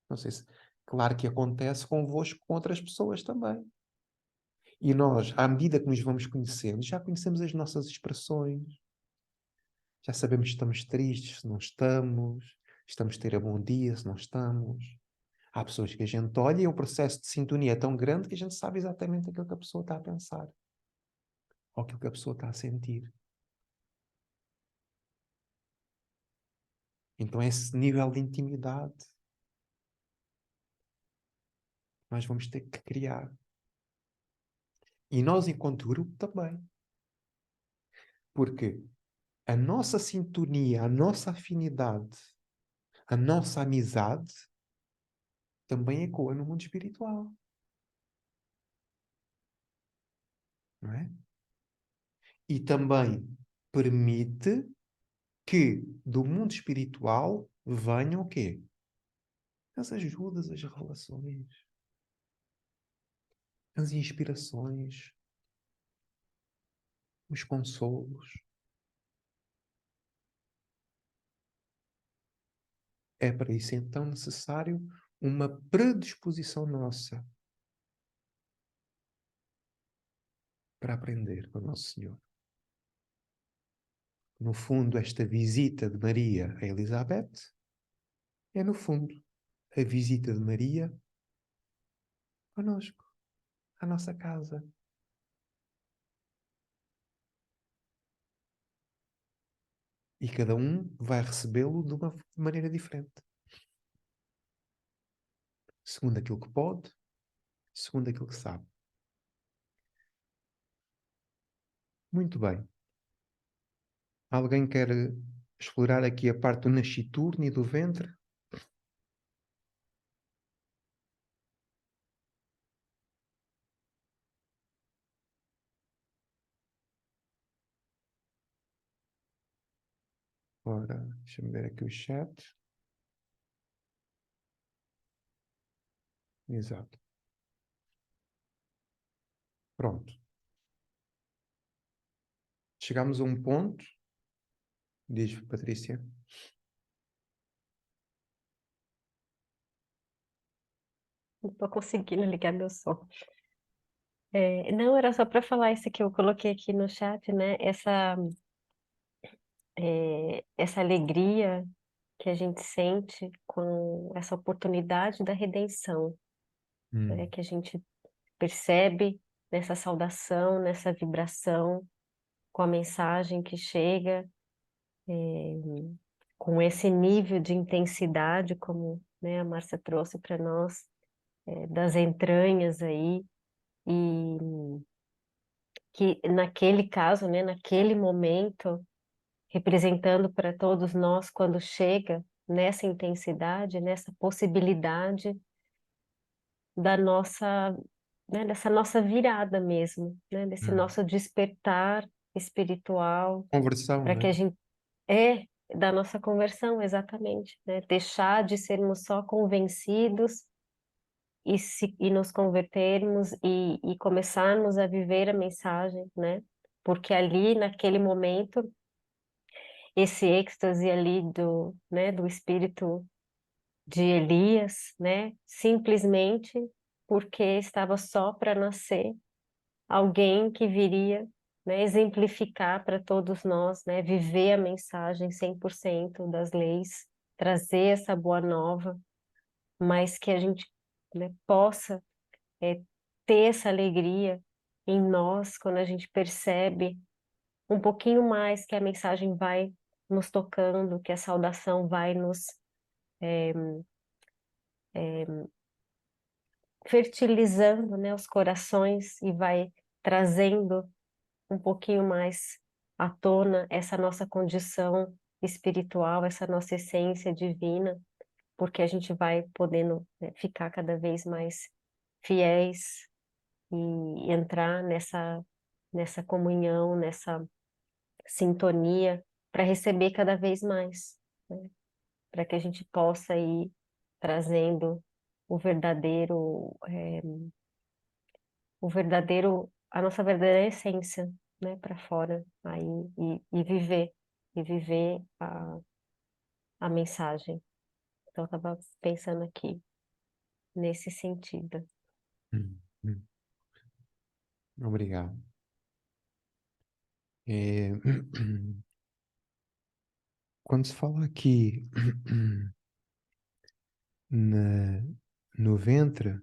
Não sei se... Claro que acontece convosco com outras pessoas também. E nós, à medida que nos vamos conhecendo, já conhecemos as nossas expressões, já sabemos se estamos tristes, se não estamos a ter um bom dia, se não estamos. Há pessoas que a gente olha e o processo de sintonia é tão grande que a gente sabe exatamente aquilo que a pessoa está a pensar. Ou aquilo que a pessoa está a sentir. Então esse nível de intimidade nós vamos ter que criar. E nós, enquanto grupo, também. Porque a nossa sintonia, a nossa afinidade, a nossa amizade também ecoa no mundo espiritual. Não é? E também permite que do mundo espiritual venham o quê? As ajudas, as revelações, as inspirações, os consolos. É para isso então necessário uma predisposição nossa para aprender com o Nosso Senhor. No fundo, esta visita de Maria a Elizabeth é, no fundo, a visita de Maria conosco, à nossa casa. E cada um vai recebê-lo de uma maneira diferente. Segundo aquilo que pode, segundo aquilo que sabe. Muito bem. Alguém quer explorar aqui a parte do nasciturno e do ventre? Ora, deixa-me ver aqui o chat. Exato. Pronto. Chegamos a um ponto, diz Patrícia. Não estou conseguindo ligar meu som. Não, era só para falar isso que eu coloquei aqui no chat, né? Essa alegria que a gente sente com essa oportunidade da redenção, né? Que a gente percebe nessa saudação, nessa vibração, com a mensagem que chega, com esse nível de intensidade, como, né, a Márcia trouxe para nós, das entranhas aí, e que naquele caso, né, naquele momento, representando para todos nós, quando chega nessa intensidade, nessa possibilidade da nossa, né, dessa nossa virada mesmo, né, desse nosso despertar espiritual, Conversão, para não que é? a gente da nossa conversão, exatamente, né? Deixar de sermos só convencidos e nos convertermos e começarmos a viver a mensagem, né? Porque ali, naquele momento, esse êxtase ali né, do espírito de Elias, né? Simplesmente porque estava só para nascer alguém que viria, né, exemplificar para todos nós, né, viver a mensagem 100% das leis, trazer essa boa nova, mas que a gente, né, possa ter essa alegria em nós quando a gente percebe um pouquinho mais que a mensagem vai nos tocando, que a saudação vai nos fertilizando, né, os corações e vai trazendo um pouquinho mais à tona essa nossa condição espiritual, essa nossa essência divina, porque a gente vai podendo, né, ficar cada vez mais fiéis e entrar nessa comunhão, nessa sintonia, para receber cada vez mais, né? Para que a gente possa ir trazendo o verdadeiro, a nossa verdadeira essência, né, para fora, aí, e viver a mensagem. Então, eu estava pensando aqui nesse sentido. Hum, hum. Obrigado. É, quando se fala aqui no ventre,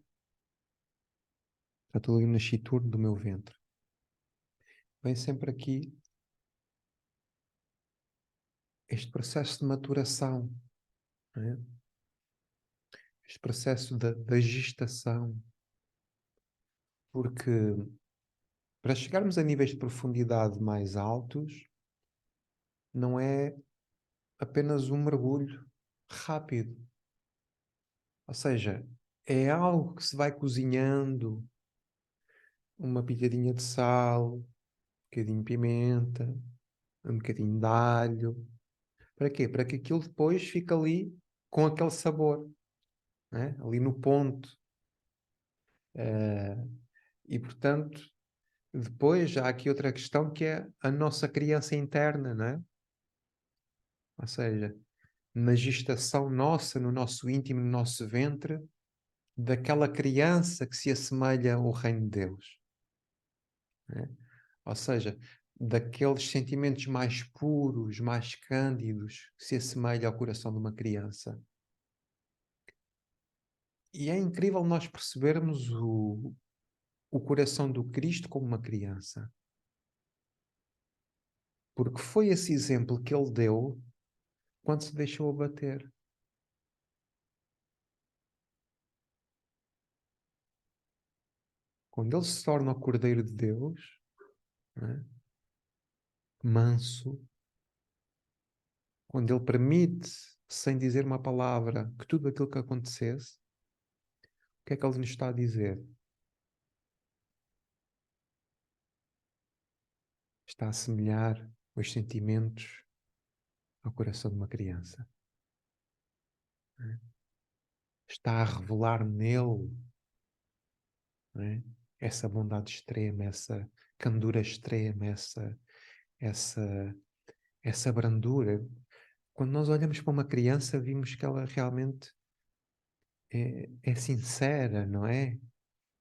estou ali no nascituro do meu ventre, vem sempre aqui este processo de maturação, não é? Este processo da gestação, porque para chegarmos a níveis de profundidade mais altos, não é apenas um mergulho rápido. Ou seja, é algo que se vai cozinhando, uma pitadinha de sal, um bocadinho de pimenta, um bocadinho de alho. Para quê? Para que aquilo depois fique ali com aquele sabor, né? Ali no ponto. E, portanto, depois há aqui outra questão que é a nossa criança interna, não é? Ou seja, na gestação nossa, no nosso íntimo, no nosso ventre, daquela criança que se assemelha ao reino de Deus, né? Ou seja, daqueles sentimentos mais puros, mais cândidos, que se assemelha ao coração de uma criança. E é incrível nós percebermos o coração do Cristo como uma criança. Porque foi esse exemplo que ele deu quando se deixou abater. Quando ele se torna o Cordeiro de Deus, né, manso, quando ele permite, sem dizer uma palavra, que tudo aquilo que acontecesse, o que é que ele nos está a dizer? Está a assemelhar os sentimentos ao coração de uma criança. Né? Está a revelar nele, né, essa bondade extrema, essa candura extrema, essa brandura. Quando nós olhamos para uma criança, vimos que ela realmente é sincera, não é?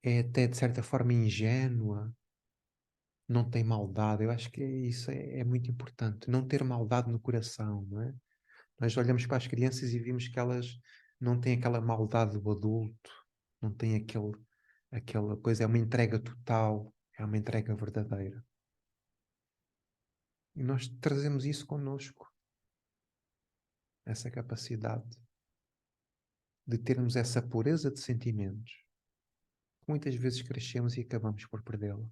É até de certa forma ingênua, não tem maldade. Eu acho que isso é muito importante, não ter maldade no coração, não é? Nós olhamos para as crianças e vimos que elas não têm aquela maldade do adulto, não têm aquela coisa, é uma entrega total, é uma entrega verdadeira. E nós trazemos isso connosco, essa capacidade de termos essa pureza de sentimentos, que muitas vezes crescemos e acabamos por perdê-la.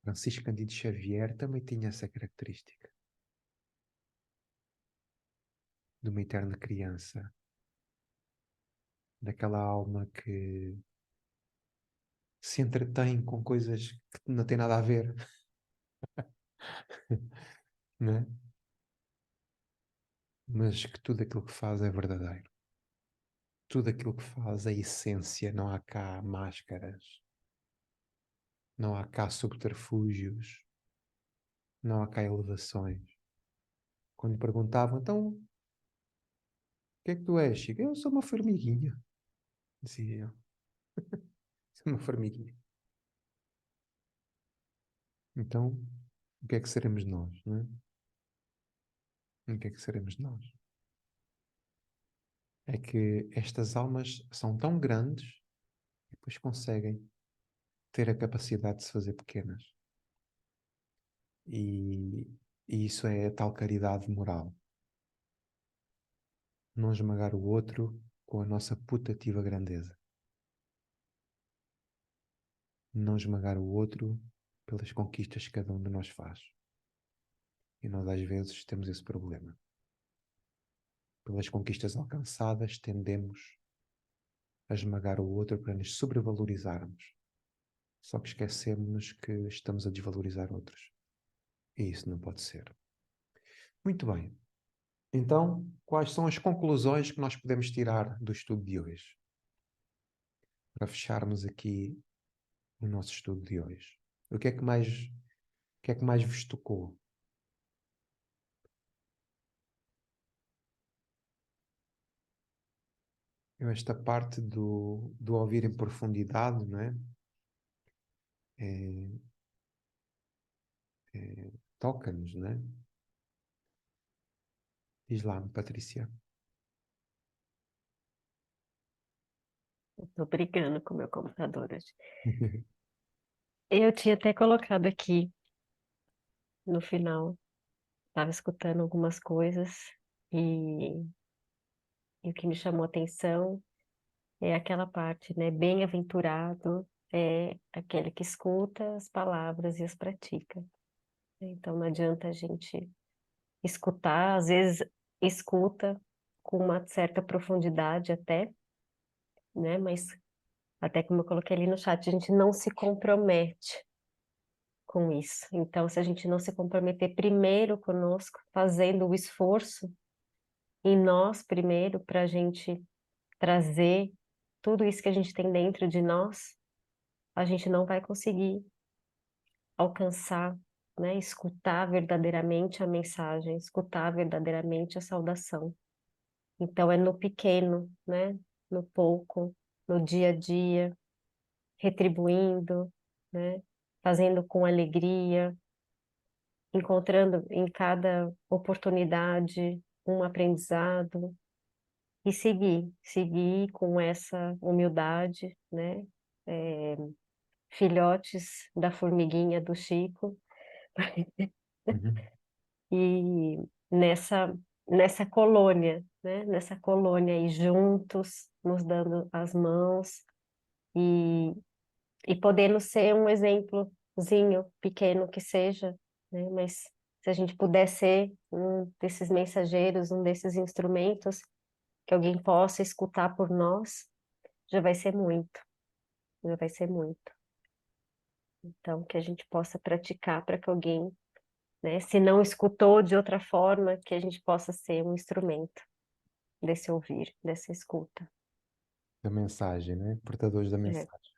Francisco Cândido Xavier também tinha essa característica de uma eterna criança, daquela alma que se entretém com coisas que não têm nada a ver, não é? Mas que tudo aquilo que faz é verdadeiro. Tudo aquilo que faz é essência, não há cá máscaras, não há cá subterfúgios, não há cá elevações. Quando lhe perguntavam, então, o que é que tu és, Chico? Eu sou uma formiguinha, dizia eu. Sou uma formiguinha. Então, o que é que seremos nós, não é? O que é que seremos nós? É que estas almas são tão grandes e depois conseguem ter a capacidade de se fazer pequenas. E isso é a tal caridade moral. Não esmagar o outro com a nossa putativa grandeza. Não esmagar o outro pelas conquistas que cada um de nós faz. E nós às vezes temos esse problema. Pelas conquistas alcançadas tendemos a esmagar o outro para nos sobrevalorizarmos. Só que esquecemos que estamos a desvalorizar outros. E isso não pode ser. Muito bem. Então, quais são as conclusões que nós podemos tirar do estudo de hoje? Para fecharmos aqui o nosso estudo de hoje. O que é que mais vos tocou? Esta parte do ouvir em profundidade, não é? Toca-nos, não é? Diz lá, Patrícia. Estou brigando com o meu computador hoje. Eu tinha até colocado aqui no final, estava escutando algumas coisas e, e o que me chamou a atenção é aquela parte, né? Bem-aventurado é aquele que escuta as palavras e as pratica. Então não adianta a gente escutar, às vezes escuta com uma certa profundidade até, né? Mas até como eu coloquei ali no chat, a gente não se compromete com isso. Então, se a gente não se comprometer primeiro conosco, fazendo o esforço em nós primeiro, para a gente trazer tudo isso que a gente tem dentro de nós, a gente não vai conseguir alcançar, né? Escutar verdadeiramente a mensagem, escutar verdadeiramente a saudação. Então, é no pequeno, né? No pouco, no dia a dia, retribuindo, né? Fazendo com alegria, encontrando em cada oportunidade um aprendizado e seguir com essa humildade, né? É, filhotes da formiguinha do Chico Uhum. e nessa colônia, né? Nessa colônia aí juntos, nos dando as mãos e, e podendo ser um exemplozinho pequeno que seja, né? Mas se a gente puder ser um desses mensageiros, um desses instrumentos que alguém possa escutar por nós, já vai ser muito, já vai ser muito. Então, que a gente possa praticar para que alguém, né, se não escutou de outra forma, que a gente possa ser um instrumento desse ouvir, dessa escuta. Da mensagem, né? Portadores da É. mensagem.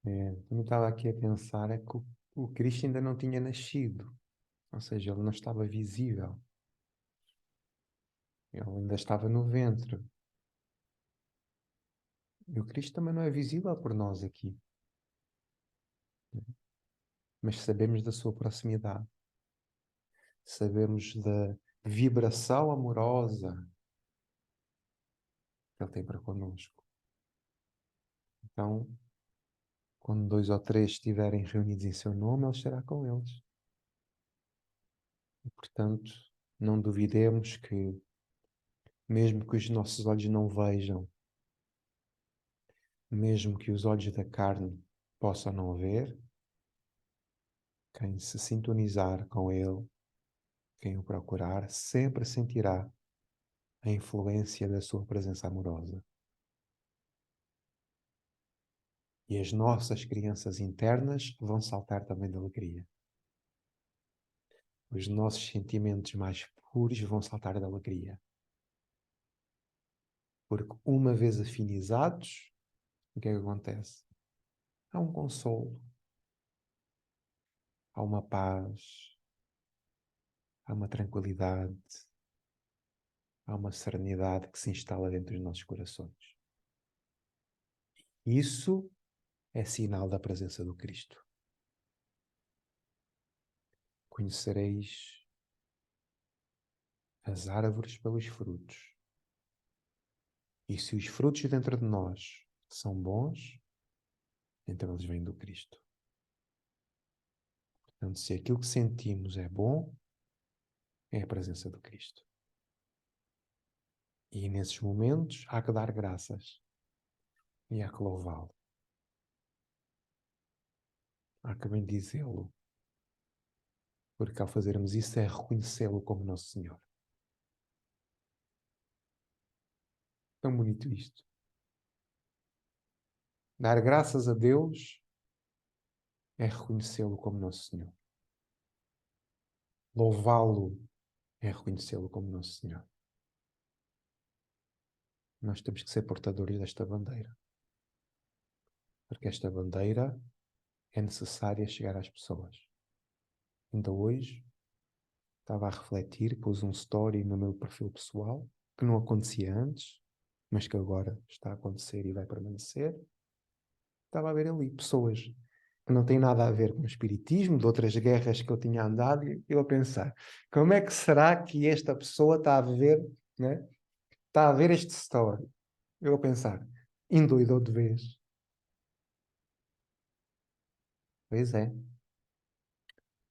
Eu estava aqui a pensar é que o Cristo ainda não tinha nascido. Ou seja, ele não estava visível. Ele ainda estava no ventre. E o Cristo também não é visível por nós aqui. Mas sabemos da sua proximidade. Sabemos da vibração amorosa que ele tem para connosco. Então, quando 2 ou 3 estiverem reunidos em seu nome, ele estará com eles. E, portanto, não duvidemos que, mesmo que os nossos olhos não vejam, mesmo que os olhos da carne possam não ver, quem se sintonizar com ele, quem o procurar, sempre sentirá a influência da sua presença amorosa. E as nossas crianças internas vão saltar também de alegria. Os nossos sentimentos mais puros vão saltar de alegria. Porque uma vez afinizados, o que é que acontece? Há um consolo, há uma paz, há uma tranquilidade, há uma serenidade que se instala dentro dos nossos corações. Isso é sinal da presença do Cristo. Conhecereis as árvores pelos frutos. E se os frutos dentro de nós são bons, então eles vêm do Cristo. Portanto, se aquilo que sentimos é bom, é a presença do Cristo. E nesses momentos há que dar graças e há que louvá-lo. Há que bendizê-lo. Porque ao fazermos isso é reconhecê-lo como nosso Senhor. Tão bonito isto. Dar graças a Deus é reconhecê-lo como nosso Senhor. Louvá-lo é reconhecê-lo como nosso Senhor. Nós temos que ser portadores desta bandeira. Porque esta bandeira é necessária chegar às pessoas. Ainda hoje estava a refletir, pus um story no meu perfil pessoal, que não acontecia antes, mas que agora está a acontecer e vai permanecer. Estava a ver ali pessoas que não têm nada a ver com o espiritismo, de outras guerras que eu tinha andado, e eu a pensar, como é que será que esta pessoa está a ver, né? Está a ver este story? Eu a pensar, endoidou de vez. Pois é,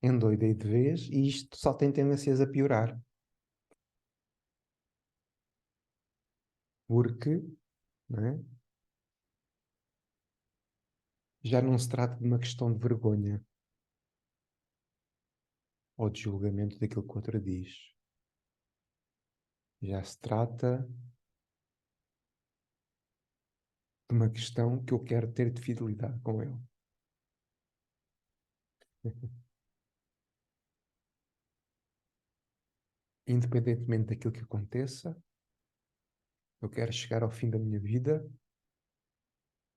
endoidei de vez e isto só tem tendências a piorar. Porque, não é? Já não se trata de uma questão de vergonha ou de julgamento daquilo que o outro diz. Já se trata de uma questão que eu quero ter de fidelidade com ele. Independentemente daquilo que aconteça, eu quero chegar ao fim da minha vida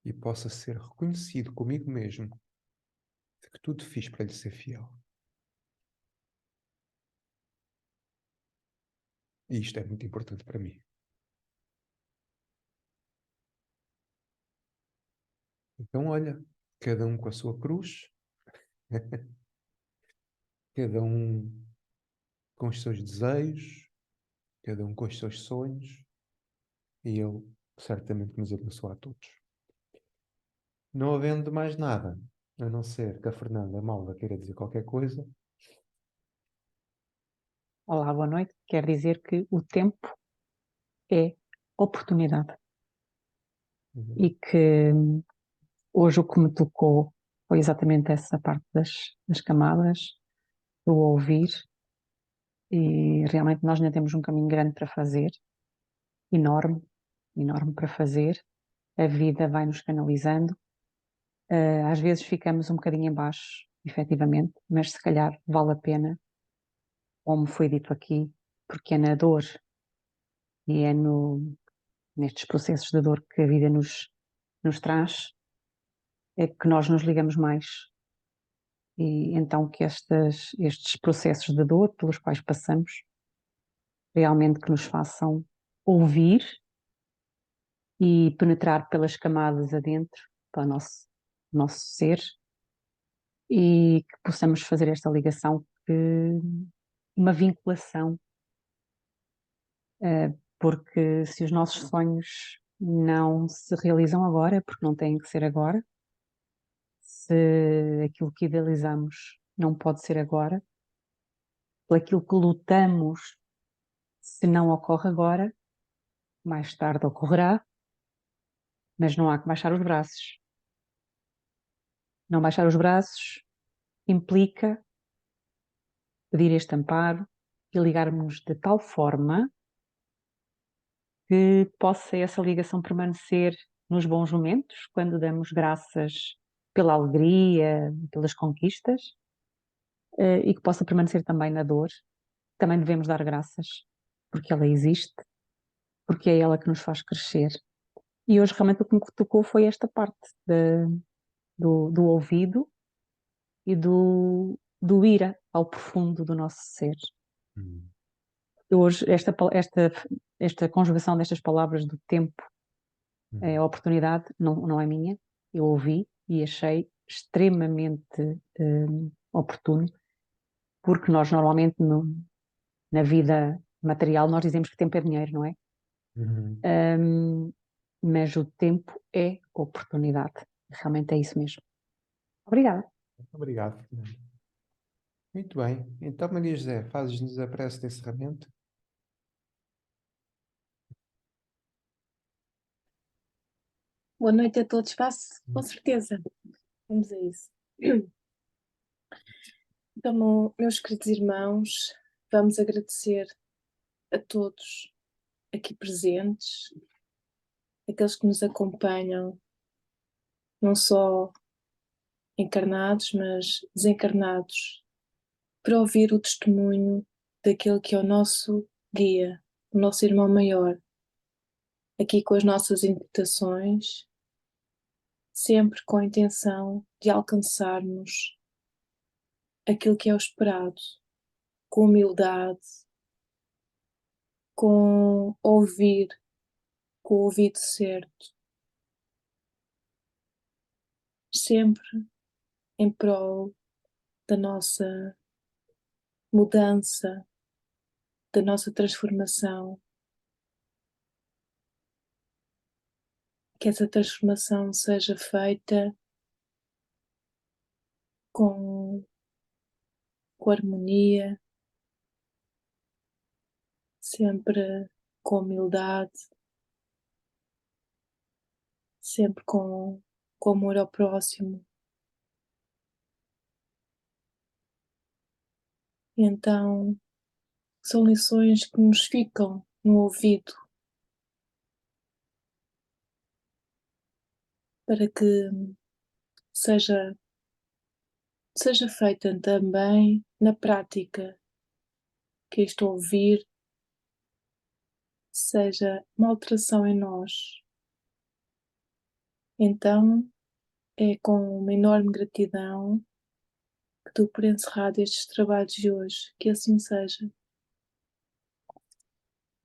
e possa ser reconhecido comigo mesmo de que tudo fiz para lhe ser fiel. E isto é muito importante para mim. Então, olha, cada um com a sua cruz, cada um com os seus desejos, cada um com os seus sonhos, e Ele certamente nos abençoa a todos. Não havendo mais nada, a não ser que a Fernanda Malva queira dizer qualquer coisa. Olá, boa noite. Quer dizer que o tempo é oportunidade e que hoje o que me tocou foi exatamente essa parte das camadas, do ouvir, e realmente nós ainda temos um caminho grande para fazer, enorme, enorme para fazer. A vida vai nos canalizando. Às vezes ficamos um bocadinho em baixo, efetivamente, mas se calhar vale a pena, como foi dito aqui, porque é na dor e é nestes processos de dor que a vida nos traz, é que nós nos ligamos mais. E então que estes processos de dor pelos quais passamos realmente que nos façam ouvir e penetrar pelas camadas adentro para o nosso ser, e que possamos fazer esta ligação, uma vinculação, porque se os nossos sonhos não se realizam agora, é porque não têm que ser agora. Se aquilo que idealizamos não pode ser agora, por aquilo que lutamos, se não ocorre agora, mais tarde ocorrerá, mas não há que baixar os braços. Não baixar os braços implica pedir este amparo e ligarmos de tal forma que possa essa ligação permanecer nos bons momentos, quando damos graças pela alegria, pelas conquistas, e que possa permanecer também na dor. Também devemos dar graças, porque ela existe, porque é ela que nos faz crescer. E hoje realmente o que me tocou foi esta parte do ouvido e do ir ao profundo do nosso ser. Hoje, esta conjugação destas palavras do tempo, a oportunidade, não é minha, eu ouvi e achei extremamente oportuno, porque nós normalmente na vida material nós dizemos que tempo é dinheiro, não é? Mas o tempo é oportunidade, realmente é isso mesmo. Obrigada. Obrigado, Fernando. Muito bem. Então, Maria José, fazes-nos a prece de encerramento? Boa noite a todos, faço com certeza. Vamos a isso. Então, meus queridos irmãos, vamos agradecer a todos aqui presentes, aqueles que nos acompanham não só encarnados, mas desencarnados, para ouvir o testemunho daquele que é o nosso guia, o nosso irmão maior, aqui com as nossas invitações, sempre com a intenção de alcançarmos aquilo que é o esperado, com humildade, com ouvir, com o ouvido certo, sempre em prol da nossa mudança, da nossa transformação, que essa transformação seja feita com harmonia, sempre com humildade, sempre com amor ao próximo. Então, são lições que nos ficam no ouvido, para que seja feita também na prática, que este ouvir seja uma alteração em nós. Então, é com uma enorme gratidão que dou por encerrado estes trabalhos de hoje. Que assim seja.